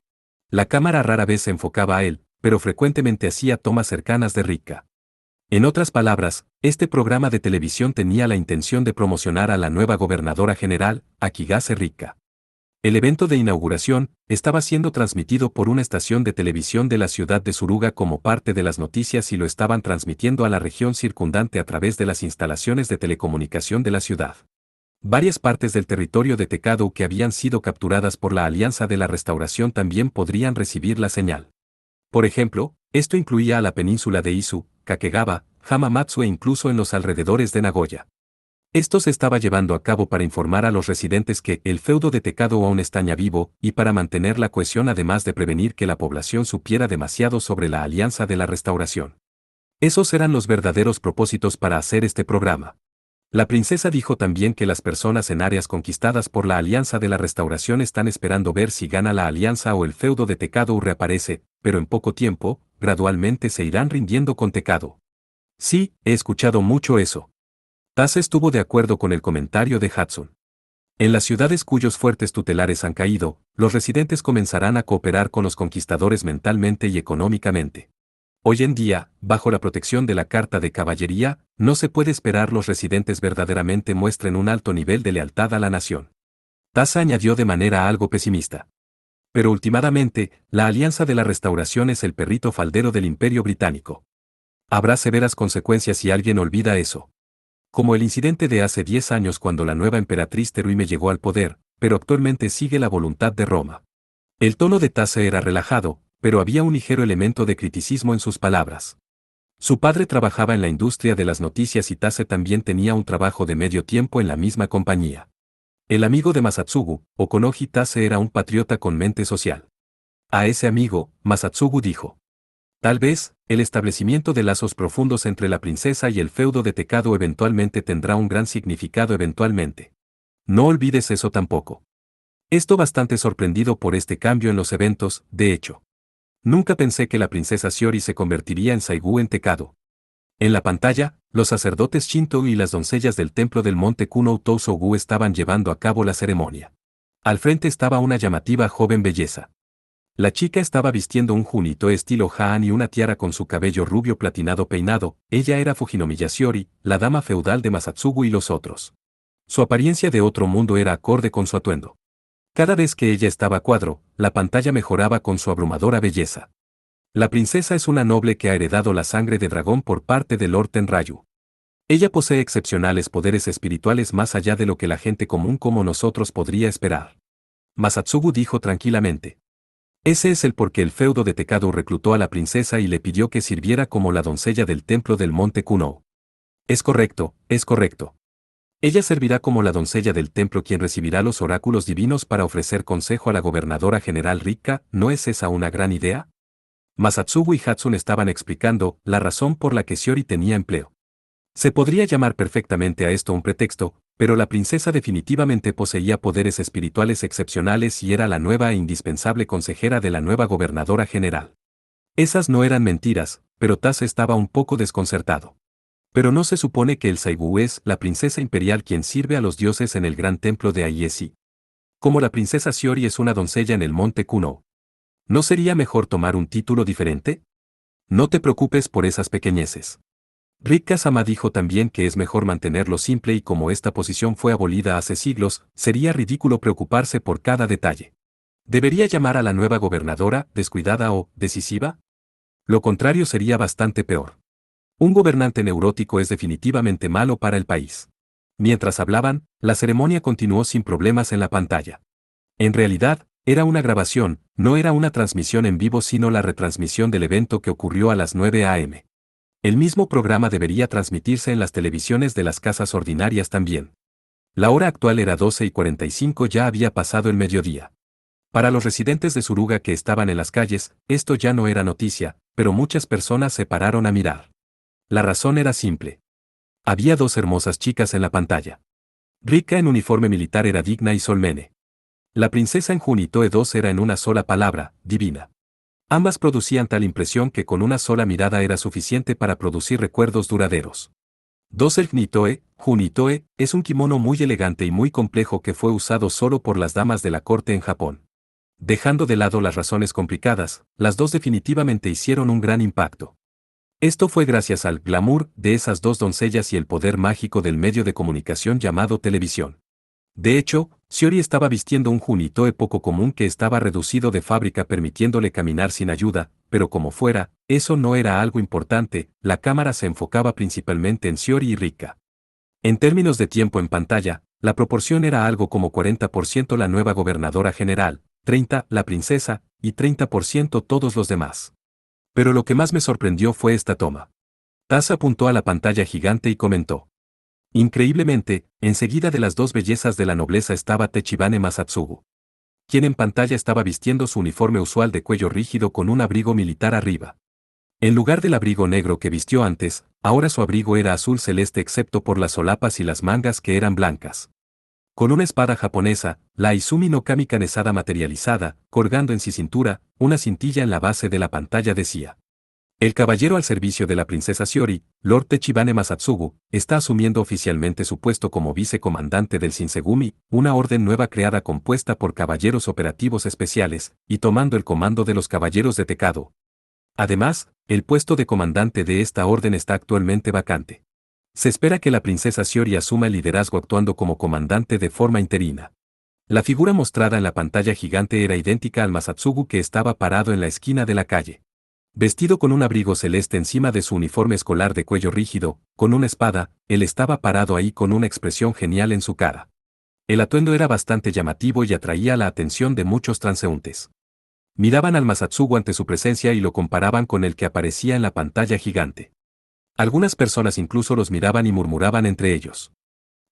La cámara rara vez se enfocaba a él, pero frecuentemente hacía tomas cercanas de Rika. En otras palabras, este programa de televisión tenía la intención de promocionar a la nueva gobernadora general, Akigase Rika. El evento de inauguración estaba siendo transmitido por una estación de televisión de la ciudad de Suruga como parte de las noticias y lo estaban transmitiendo a la región circundante a través de las instalaciones de telecomunicación de la ciudad. Varias partes del territorio de Tekado que habían sido capturadas por la Alianza de la Restauración también podrían recibir la señal. Por ejemplo, esto incluía a la península de Izu, Kakegawa, Hamamatsu e incluso en los alrededores de Nagoya. Esto se estaba llevando a cabo para informar a los residentes que el feudo de Tekado aún estaña vivo y para mantener la cohesión además de prevenir que la población supiera demasiado sobre la Alianza de la Restauración. Esos eran los verdaderos propósitos para hacer este programa. La princesa dijo también que las personas en áreas conquistadas por la Alianza de la Restauración están esperando ver si gana la Alianza o el feudo de Tekado reaparece, pero en poco tiempo, gradualmente se irán rindiendo con Tekado. Sí, he escuchado mucho eso. Tase estuvo de acuerdo con el comentario de Hudson. En las ciudades cuyos fuertes tutelares han caído, los residentes comenzarán a cooperar con los conquistadores mentalmente y económicamente. Hoy en día, bajo la protección de la Carta de Caballería, no se puede esperar los residentes verdaderamente muestren un alto nivel de lealtad a la nación. Tasa añadió de manera algo pesimista. Pero últimamente, la Alianza de la Restauración es el perrito faldero del Imperio Británico. Habrá severas consecuencias si alguien olvida eso. Como el incidente de hace 10 años cuando la nueva emperatriz Teruime llegó al poder, pero actualmente sigue la voluntad de Roma. El tono de Tase era relajado, pero había un ligero elemento de criticismo en sus palabras. Su padre trabajaba en la industria de las noticias y Tase también tenía un trabajo de medio tiempo en la misma compañía. El amigo de Masatsugu, Okonoji Tase, era un patriota con mente social. A ese amigo, Masatsugu dijo: tal vez, el establecimiento de lazos profundos entre la princesa y el feudo de Tekado eventualmente tendrá un gran significado eventualmente. No olvides eso tampoco. Estoy bastante sorprendido por este cambio en los eventos, de hecho. Nunca pensé que la princesa Shiori se convertiría en Saigu en Tekado. En la pantalla, los sacerdotes Shinto y las doncellas del templo del monte Kuno Tousogu estaban llevando a cabo la ceremonia. Al frente estaba una llamativa joven belleza. La chica estaba vistiendo un junito estilo Han y una tiara con su cabello rubio platinado peinado. Ella era Fujinomiya Shiori, la dama feudal de Masatsugu y los otros. Su apariencia de otro mundo era acorde con su atuendo. Cada vez que ella estaba a cuadro, la pantalla mejoraba con su abrumadora belleza. La princesa es una noble que ha heredado la sangre de dragón por parte de Lord Tenryu. Ella posee excepcionales poderes espirituales más allá de lo que la gente común como nosotros podría esperar. Masatsugu dijo tranquilamente. Ese es el por qué el feudo de Tekado reclutó a la princesa y le pidió que sirviera como la doncella del templo del monte Kuno. Es correcto, es correcto. Ella servirá como la doncella del templo quien recibirá los oráculos divinos para ofrecer consejo a la gobernadora general Rika. ¿No es esa una gran idea? Masatsugu y Hudson estaban explicando la razón por la que Shiori tenía empleo. Se podría llamar perfectamente a esto un pretexto, pero la princesa definitivamente poseía poderes espirituales excepcionales y era la nueva e indispensable consejera de la nueva gobernadora general. Esas no eran mentiras, pero Tase estaba un poco desconcertado. Pero no se supone que el Saigu es la princesa imperial quien sirve a los dioses en el gran templo de Aiesi. Como la princesa Shiori es una doncella en el monte Kuno. ¿No sería mejor tomar un título diferente? No te preocupes por esas pequeñeces. Rick Kazama dijo también que es mejor mantenerlo simple y como esta posición fue abolida hace siglos, sería ridículo preocuparse por cada detalle. ¿Debería llamar a la nueva gobernadora descuidada o decisiva? Lo contrario sería bastante peor. Un gobernante neurótico es definitivamente malo para el país. Mientras hablaban, la ceremonia continuó sin problemas en la pantalla. En realidad, era una grabación, no era una transmisión en vivo sino la retransmisión del evento que ocurrió a las 9 a.m. El mismo programa debería transmitirse en las televisiones de las casas ordinarias también. La hora actual era 12:45, ya había pasado el mediodía. Para los residentes de Suruga que estaban en las calles, esto ya no era noticia, pero muchas personas se pararon a mirar. La razón era simple. Había dos hermosas chicas en la pantalla. Rika en uniforme militar era digna y solmene. La princesa en Junitoe 2 era en una sola palabra, divina. Ambas producían tal impresión que con una sola mirada era suficiente para producir recuerdos duraderos. 2. El Junitoe, es un kimono muy elegante y muy complejo que fue usado solo por las damas de la corte en Japón. Dejando de lado las razones complicadas, las dos definitivamente hicieron un gran impacto. Esto fue gracias al glamour de esas dos doncellas y el poder mágico del medio de comunicación llamado televisión. De hecho, Shiori estaba vistiendo un Junitoe poco común que estaba reducido de fábrica permitiéndole caminar sin ayuda, pero como fuera, eso no era algo importante, la cámara se enfocaba principalmente en Shiori y Rika. En términos de tiempo en pantalla, la proporción era algo como 40% la nueva gobernadora general, 30% la princesa, y 30% todos los demás. Pero lo que más me sorprendió fue esta toma. Taz apuntó a la pantalla gigante y comentó. Increíblemente, enseguida de las dos bellezas de la nobleza estaba Techibane Masatsugu, quien en pantalla estaba vistiendo su uniforme usual de cuello rígido con un abrigo militar arriba. En lugar del abrigo negro que vistió antes, ahora su abrigo era azul celeste excepto por las solapas y las mangas que eran blancas. Con una espada japonesa, la Izumi no Kami Kanesada materializada, colgando en su cintura, una cintilla en la base de la pantalla decía. El caballero al servicio de la princesa Shiori, Lord Techibane Masatsugu, está asumiendo oficialmente su puesto como vicecomandante del Shinsegumi, una orden nueva creada compuesta por caballeros operativos especiales, y tomando el comando de los caballeros de Tekado. Además, el puesto de comandante de esta orden está actualmente vacante. Se espera que la princesa Shiori asuma el liderazgo actuando como comandante de forma interina. La figura mostrada en la pantalla gigante era idéntica al Masatsugu que estaba parado en la esquina de la calle. Vestido con un abrigo celeste encima de su uniforme escolar de cuello rígido, con una espada, él estaba parado ahí con una expresión genial en su cara. El atuendo era bastante llamativo y atraía la atención de muchos transeúntes. Miraban al Masatsugu ante su presencia y lo comparaban con el que aparecía en la pantalla gigante. Algunas personas incluso los miraban y murmuraban entre ellos.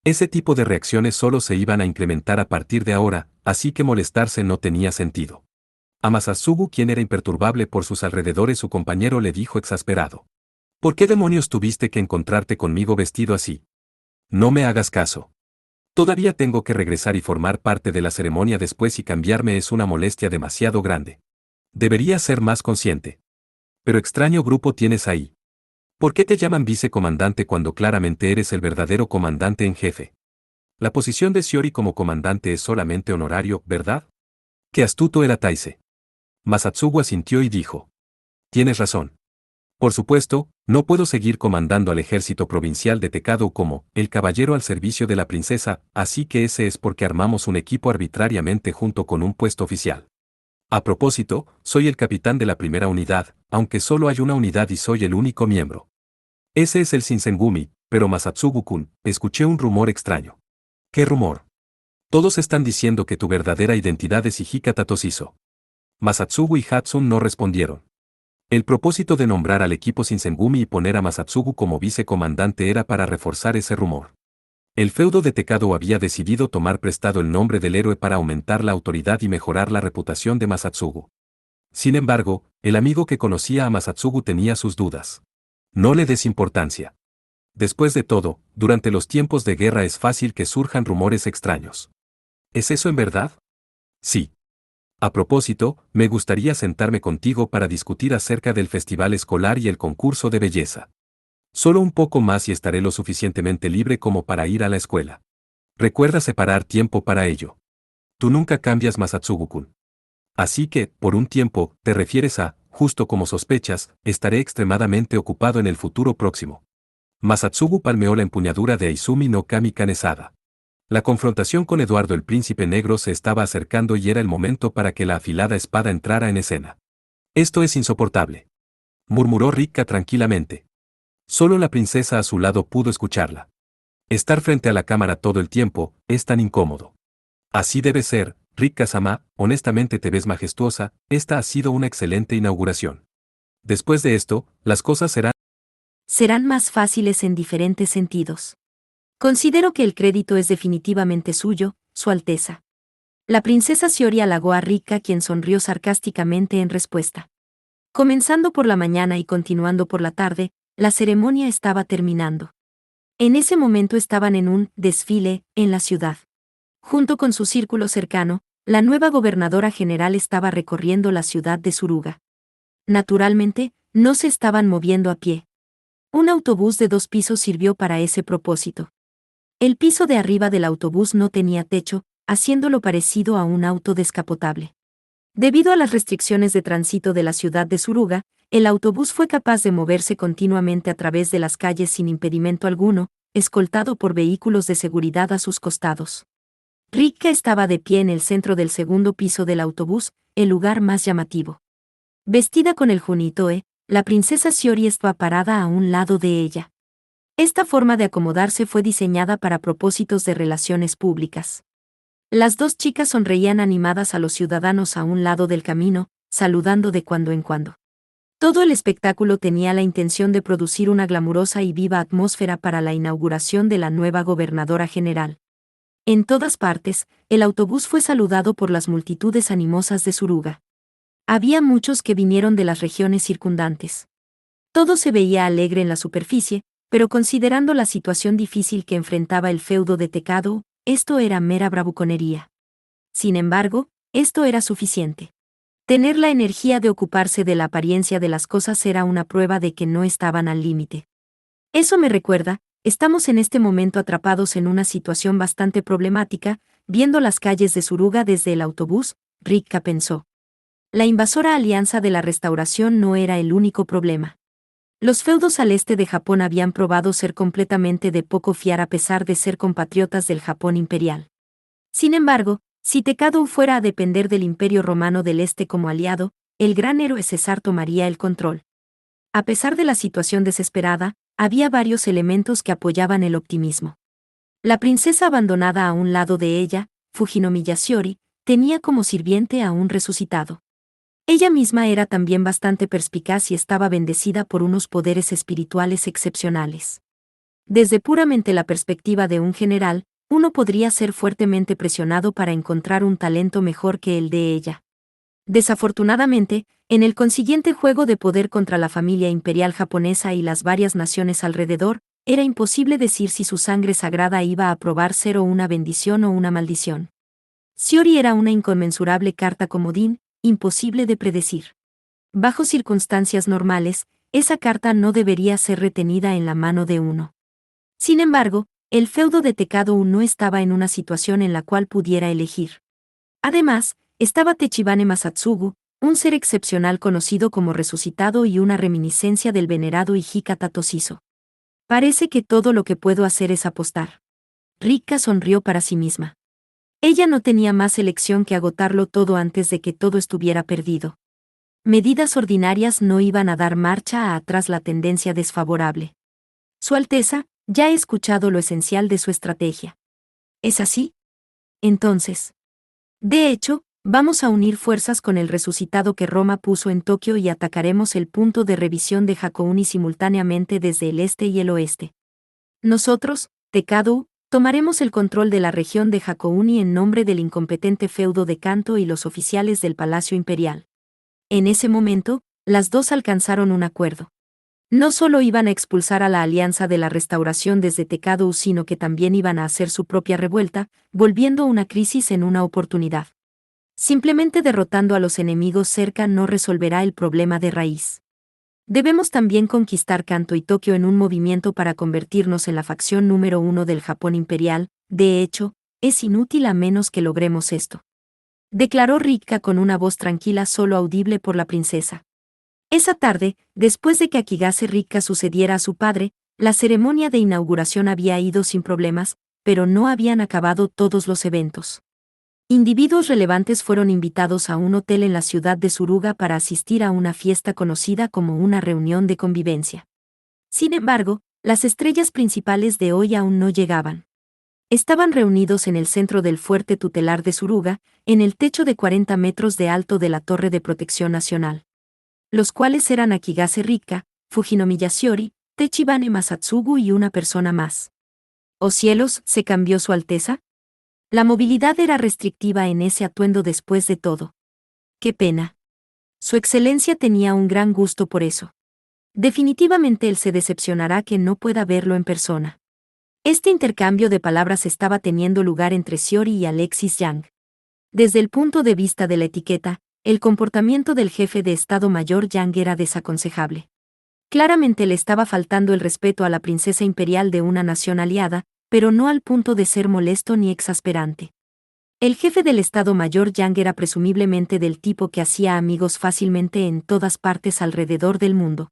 Ese tipo de reacciones solo se iban a incrementar a partir de ahora, así que molestarse no tenía sentido. A Masatsugu, quien era imperturbable por sus alrededores, su compañero le dijo exasperado. ¿Por qué demonios tuviste que encontrarte conmigo vestido así? No me hagas caso. Todavía tengo que regresar y formar parte de la ceremonia después y cambiarme es una molestia demasiado grande. Deberías ser más consciente. Pero extraño grupo tienes ahí. ¿Por qué te llaman vicecomandante cuando claramente eres el verdadero comandante en jefe? La posición de Shiori como comandante es solamente honorario, ¿verdad? Qué astuto era Taise. Masatsugu asintió y dijo. Tienes razón. Por supuesto, no puedo seguir comandando al ejército provincial de Tekado como el caballero al servicio de la princesa, así que ese es porque armamos un equipo arbitrariamente junto con un puesto oficial. A propósito, soy el capitán de la primera unidad, aunque solo hay una unidad y soy el único miembro. Ese es el Shinsengumi, pero Masatsugu-kun, escuché un rumor extraño. ¿Qué rumor? Todos están diciendo que tu verdadera identidad es Hijikata Toshizo. Masatsugu y Hatsun no respondieron. El propósito de nombrar al equipo Shinsengumi y poner a Masatsugu como vicecomandante era para reforzar ese rumor. El feudo de Tekado había decidido tomar prestado el nombre del héroe para aumentar la autoridad y mejorar la reputación de Masatsugu. Sin embargo, el amigo que conocía a Masatsugu tenía sus dudas. No le des importancia. Después de todo, durante los tiempos de guerra es fácil que surjan rumores extraños. ¿Es eso en verdad? Sí. A propósito, me gustaría sentarme contigo para discutir acerca del festival escolar y el concurso de belleza. Solo un poco más y estaré lo suficientemente libre como para ir a la escuela. Recuerda separar tiempo para ello. Tú nunca cambias, Masatsugu-kun. Así que, por un tiempo, te refieres a, justo como sospechas, estaré extremadamente ocupado en el futuro próximo. Masatsugu palmeó la empuñadura de Aizumi no Kami Kanesada. La confrontación con Eduardo el Príncipe Negro se estaba acercando y era el momento para que la afilada espada entrara en escena. Esto es insoportable, murmuró Rikka tranquilamente. Solo la princesa a su lado pudo escucharla. Estar frente a la cámara todo el tiempo es tan incómodo. Así debe ser, Rikka-sama, honestamente te ves majestuosa, esta ha sido una excelente inauguración. Después de esto, las cosas serán más fáciles en diferentes sentidos. Considero que el crédito es definitivamente suyo, Su Alteza. La princesa Shiori halagó a Rikka, quien sonrió sarcásticamente en respuesta. Comenzando por la mañana y continuando por la tarde, la ceremonia estaba terminando. En ese momento estaban en un desfile en la ciudad. Junto con su círculo cercano, la nueva gobernadora general estaba recorriendo la ciudad de Suruga. Naturalmente, no se estaban moviendo a pie. Un autobús de 2 pisos sirvió para ese propósito. El piso de arriba del autobús no tenía techo, haciéndolo parecido a un auto descapotable. Debido a las restricciones de tránsito de la ciudad de Suruga, el autobús fue capaz de moverse continuamente a través de las calles sin impedimento alguno, escoltado por vehículos de seguridad a sus costados. Rikka estaba de pie en el centro del segundo piso del autobús, el lugar más llamativo. Vestida con el junitoe, la princesa Shiori estaba parada a un lado de ella. Esta forma de acomodarse fue diseñada para propósitos de relaciones públicas. Las 2 chicas sonreían animadas a los ciudadanos a un lado del camino, saludando de cuando en cuando. Todo el espectáculo tenía la intención de producir una glamurosa y viva atmósfera para la inauguración de la nueva gobernadora general. En todas partes, el autobús fue saludado por las multitudes animosas de Suruga. Había muchos que vinieron de las regiones circundantes. Todo se veía alegre en la superficie, pero considerando la situación difícil que enfrentaba el feudo de Tekado, esto era mera bravuconería. Sin embargo, esto era suficiente. Tener la energía de ocuparse de la apariencia de las cosas era una prueba de que no estaban al límite. Eso me recuerda, estamos en este momento atrapados en una situación bastante problemática, viendo las calles de Suruga desde el autobús, Rikka pensó. La invasora alianza de la restauración no era el único problema. Los feudos al este de Japón habían probado ser completamente de poco fiar a pesar de ser compatriotas del Japón imperial. Sin embargo, si Tekado fuera a depender del Imperio Romano del Este como aliado, el gran héroe César tomaría el control. A pesar de la situación desesperada, había varios elementos que apoyaban el optimismo. La princesa abandonada a un lado de ella, Fujinomiya Shiori, tenía como sirviente a un resucitado. Ella misma era también bastante perspicaz y estaba bendecida por unos poderes espirituales excepcionales. Desde puramente la perspectiva de un general, uno podría ser fuertemente presionado para encontrar un talento mejor que el de ella. Desafortunadamente, en el consiguiente juego de poder contra la familia imperial japonesa y las varias naciones alrededor, era imposible decir si su sangre sagrada iba a probar ser o una bendición o una maldición. Shiori era una inconmensurable carta comodín, imposible de predecir. Bajo circunstancias normales, esa carta no debería ser retenida en la mano de uno. Sin embargo, el feudo de Tekado no estaba en una situación en la cual pudiera elegir. Además, estaba Tachibane Masatsugu, un ser excepcional conocido como resucitado y una reminiscencia del venerado Hijikata Toshizo. Parece que todo lo que puedo hacer es apostar. Rikka sonrió para sí misma. Ella no tenía más elección que agotarlo todo antes de que todo estuviera perdido. Medidas ordinarias no iban a dar marcha atrás la tendencia desfavorable. Su Alteza, ya he escuchado lo esencial de su estrategia. ¿Es así? Entonces. De hecho, vamos a unir fuerzas con el resucitado que Roma puso en Tokio y atacaremos el punto de revisión de Hakouni simultáneamente desde el este y el oeste. Nosotros, Tekado, tomaremos el control de la región de Hakouni en nombre del incompetente feudo de Kanto y los oficiales del Palacio Imperial. En ese momento, las 2 alcanzaron un acuerdo. No solo iban a expulsar a la Alianza de la Restauración desde Tekado, sino que también iban a hacer su propia revuelta, volviendo una crisis en una oportunidad. Simplemente derrotando a los enemigos cerca no resolverá el problema de raíz. Debemos también conquistar Kanto y Tokio en un movimiento para convertirnos en la facción número 1 del Japón imperial. De hecho, es inútil a menos que logremos esto. Declaró Rikka con una voz tranquila solo audible por la princesa. Esa tarde, después de que Akigase Rikka sucediera a su padre, La ceremonia de inauguración había ido sin problemas, pero no habían acabado todos los eventos. Individuos relevantes fueron invitados a un hotel en la ciudad de Suruga para asistir a una fiesta conocida como una reunión de convivencia. Sin embargo, las estrellas principales de hoy aún no llegaban. Estaban reunidos en el centro del fuerte tutelar de Suruga, en el techo de 40 metros de alto de la Torre de Protección Nacional. Los cuales eran Akigase Rika, Fujinomi Yashiori, Techibane Masatsugu y una persona más. ¡Oh cielos!, ¿se cambió Su Alteza? La movilidad era restrictiva en ese atuendo después de todo. ¡Qué pena! Su Excelencia tenía un gran gusto por eso. Definitivamente él se decepcionará que no pueda verlo en persona. Este intercambio de palabras estaba teniendo lugar entre Shiori y Alexis Yang. Desde el punto de vista de la etiqueta, el comportamiento del jefe de Estado Mayor Yang era desaconsejable. Claramente le estaba faltando el respeto a la princesa imperial de una nación aliada, pero no al punto de ser molesto ni exasperante. El jefe del Estado Mayor Yang era presumiblemente del tipo que hacía amigos fácilmente en todas partes alrededor del mundo.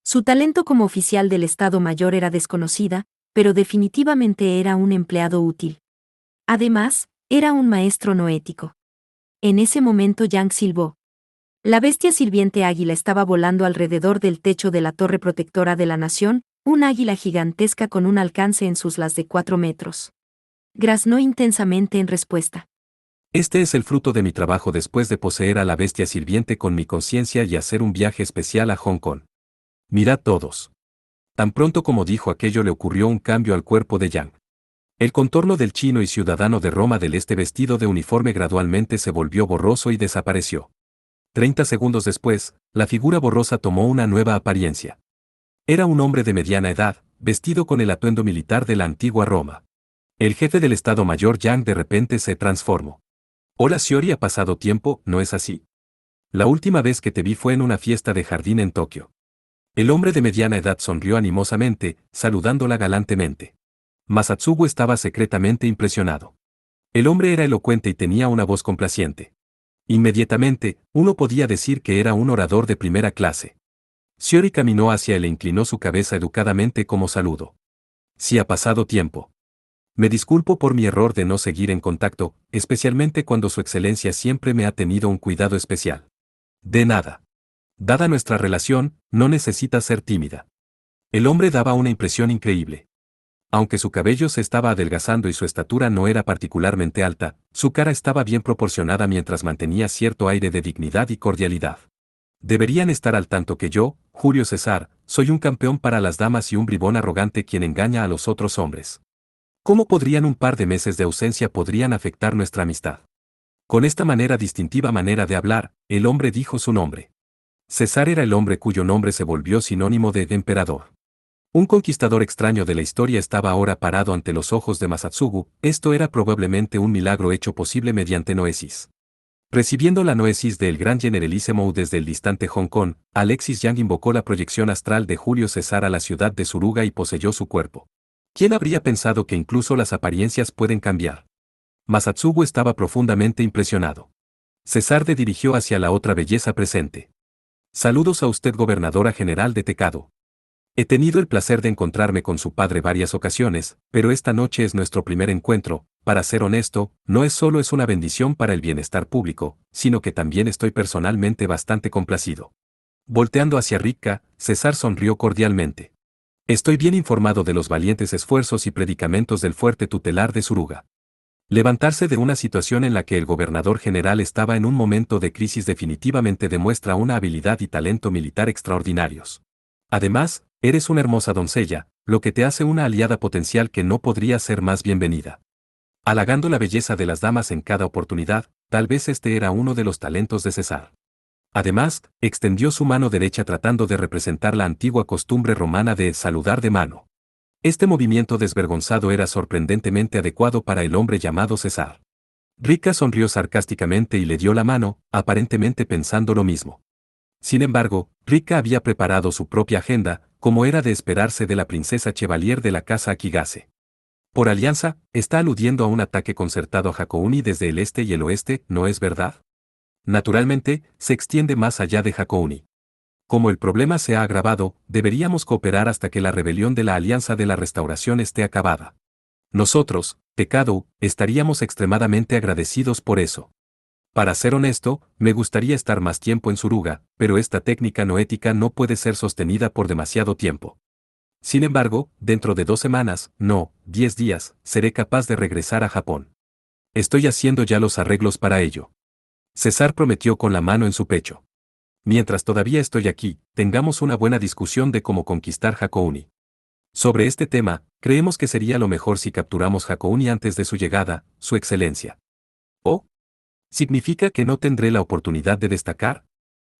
Su talento como oficial del Estado Mayor era desconocida, pero definitivamente era un empleado útil. Además, era un maestro no ético. En ese momento Yang silbó. La bestia sirviente águila estaba volando alrededor del techo de la torre protectora de la nación, un águila gigantesca con un alcance en sus las de 4 metros. Graznó intensamente en respuesta. Este es el fruto de mi trabajo después de poseer a la bestia sirviente con mi conciencia y hacer un viaje especial a Hong Kong. Mirad todos. Tan pronto como dijo aquello le ocurrió un cambio al cuerpo de Yang. El contorno del chino y ciudadano de Roma del Este vestido de uniforme gradualmente se volvió borroso y desapareció. 30 segundos después, la figura borrosa tomó una nueva apariencia. Era un hombre de mediana edad, vestido con el atuendo militar de la antigua Roma. El jefe del Estado Mayor Yang de repente se transformó. Hola Shiori, ha pasado tiempo, ¿no es así? La última vez que te vi fue en una fiesta de jardín en Tokio. El hombre de mediana edad sonrió animosamente, saludándola galantemente. Masatsugu estaba secretamente impresionado. El hombre era elocuente y tenía una voz complaciente. Inmediatamente, uno podía decir que era un orador de primera clase. Shiori caminó hacia él e inclinó su cabeza educadamente como saludo. Sí, ha pasado tiempo. Me disculpo por mi error de no seguir en contacto, especialmente cuando Su Excelencia siempre me ha tenido un cuidado especial. De nada. Dada nuestra relación, no necesita ser tímida. El hombre daba una impresión increíble. Aunque su cabello se estaba adelgazando y su estatura no era particularmente alta, su cara estaba bien proporcionada mientras mantenía cierto aire de dignidad y cordialidad. Deberían estar al tanto que yo, Julio César, soy un campeón para las damas y un bribón arrogante quien engaña a los otros hombres. ¿Cómo podrían un par de meses de ausencia podrían afectar nuestra amistad? Con esta distintiva manera de hablar, el hombre dijo su nombre. César era el hombre cuyo nombre se volvió sinónimo de emperador. Un conquistador extraño de la historia estaba ahora parado ante los ojos de Masatsugu, esto era probablemente un milagro hecho posible mediante noesis. Recibiendo la noesis del gran generalísimo desde el distante Hong Kong, Alexis Yang invocó la proyección astral de Julio César a la ciudad de Suruga y poseyó su cuerpo. ¿Quién habría pensado que incluso las apariencias pueden cambiar? Masatsugu estaba profundamente impresionado. César se dirigió hacia la otra belleza presente. Saludos a usted, gobernadora general de Tekado. He tenido el placer de encontrarme con su padre varias ocasiones, pero esta noche es nuestro primer encuentro. Para ser honesto, no es solo una bendición para el bienestar público, sino que también estoy personalmente bastante complacido. Volteando hacia Rika, César sonrió cordialmente. Estoy bien informado de los valientes esfuerzos y predicamentos del fuerte tutelar de Suruga. Levantarse de una situación en la que el gobernador general estaba en un momento de crisis definitivamente demuestra una habilidad y talento militar extraordinarios. Además, eres una hermosa doncella, lo que te hace una aliada potencial que no podría ser más bienvenida. Halagando la belleza de las damas en cada oportunidad, tal vez este era uno de los talentos de César. Además, extendió su mano derecha tratando de representar la antigua costumbre romana de saludar de mano. Este movimiento desvergonzado era sorprendentemente adecuado para el hombre llamado César. Rika sonrió sarcásticamente y le dio la mano, aparentemente pensando lo mismo. Sin embargo, Rika había preparado su propia agenda, como era de esperarse de la princesa Chevalier de la casa Akigase. Por alianza, está aludiendo a un ataque concertado a Hakouni desde el este y el oeste, ¿no es verdad? Naturalmente, se extiende más allá de Hakouni. como el problema se ha agravado, deberíamos cooperar hasta que la rebelión de la Alianza de la Restauración esté acabada. Nosotros, Tekadu, estaríamos extremadamente agradecidos por eso. Para ser honesto, me gustaría estar más tiempo en Suruga, pero esta técnica no ética no puede ser sostenida por demasiado tiempo. Sin embargo, dentro de 2 semanas, no, 10 días, seré capaz de regresar a Japón. Estoy haciendo ya los arreglos para ello. César prometió con la mano en su pecho. Mientras todavía estoy aquí, tengamos una buena discusión de cómo conquistar Hakouni. Sobre este tema, creemos que sería lo mejor si capturamos Hakouni antes de su llegada, Su Excelencia. ¿Oh? ¿Significa que no tendré la oportunidad de destacar?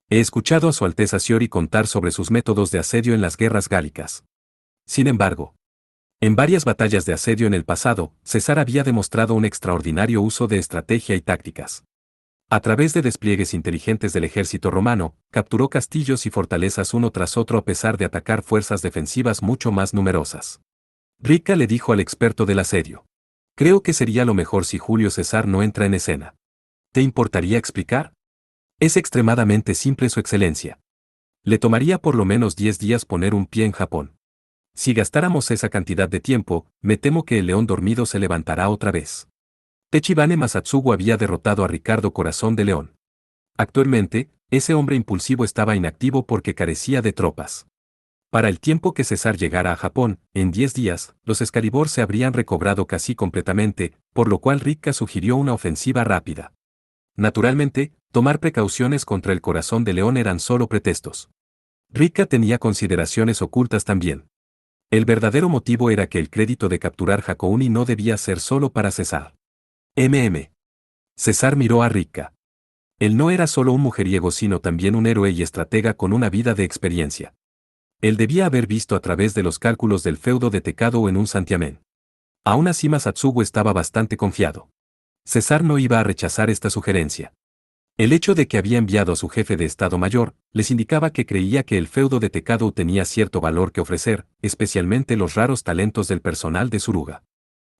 He escuchado a Su Alteza Shiori contar sobre sus métodos de asedio en las guerras gálicas. Sin embargo, en varias batallas de asedio en el pasado, César había demostrado un extraordinario uso de estrategia y tácticas. A través de despliegues inteligentes del ejército romano, capturó castillos y fortalezas uno tras otro a pesar de atacar fuerzas defensivas mucho más numerosas. Ricca le dijo al experto del asedio. Creo que sería lo mejor si Julio César no entra en escena. ¿Te importaría explicar? Es extremadamente simple, Su Excelencia. Le tomaría por lo menos 10 días poner un pie en Japón. Si gastáramos esa cantidad de tiempo, me temo que el león dormido se levantará otra vez. Tachibane Masatsugu había derrotado a Ricardo Corazón de León. Actualmente, ese hombre impulsivo estaba inactivo porque carecía de tropas. Para el tiempo que César llegara a Japón, en 10 días, los Excalibur se habrían recobrado casi completamente, por lo cual Ricca sugirió una ofensiva rápida. Naturalmente, tomar precauciones contra el Corazón de León eran solo pretextos. Ricca tenía consideraciones ocultas también. El verdadero motivo era que el crédito de capturar Hakouni no debía ser solo para César. César miró a Ricca. Él no era solo un mujeriego sino también un héroe y estratega con una vida de experiencia. Él debía haber visto a través de los cálculos del feudo de Tekado en un santiamén. Aún así Masatsugu estaba bastante confiado. César no iba a rechazar esta sugerencia. El hecho de que había enviado a su jefe de Estado Mayor, les indicaba que creía que el feudo de Tekado tenía cierto valor que ofrecer, especialmente los raros talentos del personal de Suruga.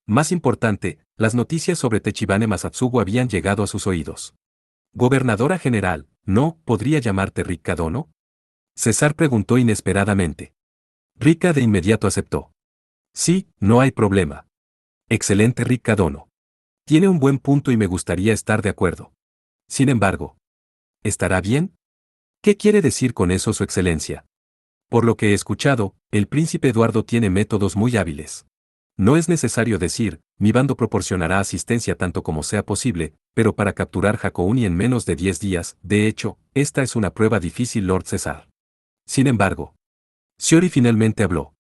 Más importante, las noticias sobre Tachibane Masatsugu habían llegado a sus oídos. Gobernadora general, ¿no podría llamarte Ricca Dono? César preguntó inesperadamente. Ricca de inmediato aceptó. Sí, no hay problema. Excelente Ricca Dono. Tiene un buen punto y me gustaría estar de acuerdo. Sin embargo, ¿estará bien? ¿Qué quiere decir con eso Su Excelencia? Por lo que he escuchado, el príncipe Eduardo tiene métodos muy hábiles. No es necesario decir, mi bando proporcionará asistencia tanto como sea posible, pero para capturar Hakouni en menos de 10 días, de hecho, esta es una prueba difícil, Lord César. Sin embargo, Shiori finalmente habló.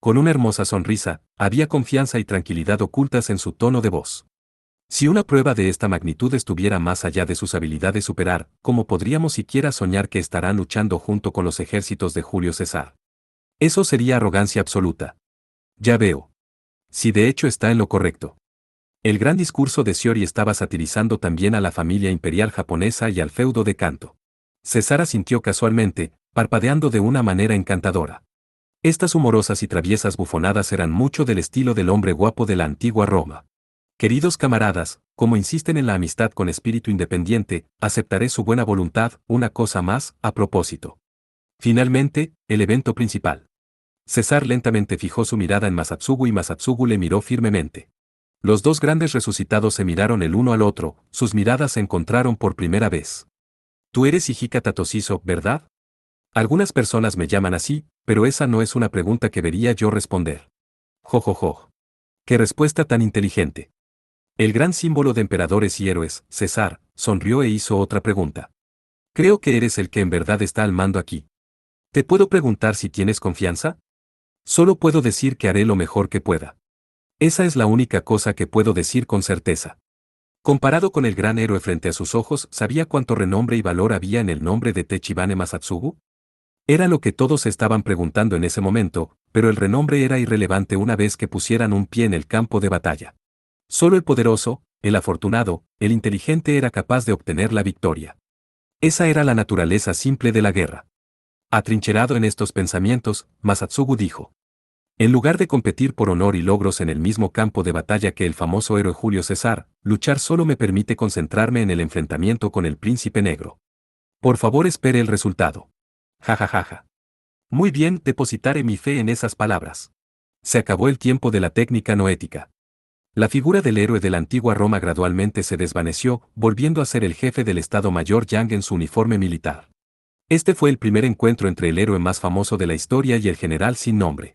Con una hermosa sonrisa, había confianza y tranquilidad ocultas en su tono de voz. Si una prueba de esta magnitud estuviera más allá de sus habilidades superar, ¿cómo podríamos siquiera soñar que estarán luchando junto con los ejércitos de Julio César? Eso sería arrogancia absoluta. Ya veo. Si de hecho está en lo correcto. El gran discurso de Shiori estaba satirizando también a la familia imperial japonesa y al feudo de Kanto. César asintió casualmente, parpadeando de una manera encantadora. Estas humorosas y traviesas bufonadas eran mucho del estilo del hombre guapo de la antigua Roma. Queridos camaradas, como insisten en la amistad con espíritu independiente, aceptaré su buena voluntad, una cosa más, a propósito. Finalmente, el evento principal. César lentamente fijó su mirada en Masatsugu y Masatsugu le miró firmemente. Los dos grandes resucitados se miraron el uno al otro, sus miradas se encontraron por primera vez. Tú eres Hijika Tatoshizo, ¿verdad? Algunas personas me llaman así, pero esa no es una pregunta que debería yo responder. Jojojo. ¡Qué respuesta tan inteligente! El gran símbolo de emperadores y héroes, César, sonrió e hizo otra pregunta. Creo que eres el que en verdad está al mando aquí. ¿Te puedo preguntar si tienes confianza? Solo puedo decir que haré lo mejor que pueda. Esa es la única cosa que puedo decir con certeza. Comparado con el gran héroe frente a sus ojos, ¿sabía cuánto renombre y valor había en el nombre de Tachibane Masatsugu? Era lo que todos estaban preguntando en ese momento, pero el renombre era irrelevante una vez que pusieran un pie en el campo de batalla. Solo el poderoso, el afortunado, el inteligente era capaz de obtener la victoria. Esa era la naturaleza simple de la guerra. Atrincherado en estos pensamientos, Masatsugu dijo. En lugar de competir por honor y logros en el mismo campo de batalla que el famoso héroe Julio César, luchar solo me permite concentrarme en el enfrentamiento con el príncipe negro. Por favor espere el resultado. Jajajaja. Muy bien, depositaré mi fe en esas palabras. Se acabó el tiempo de la técnica noética. La figura del héroe de la antigua Roma gradualmente se desvaneció, volviendo a ser el jefe del Estado Mayor Yang en su uniforme militar. Este fue el primer encuentro entre el héroe más famoso de la historia y el general sin nombre.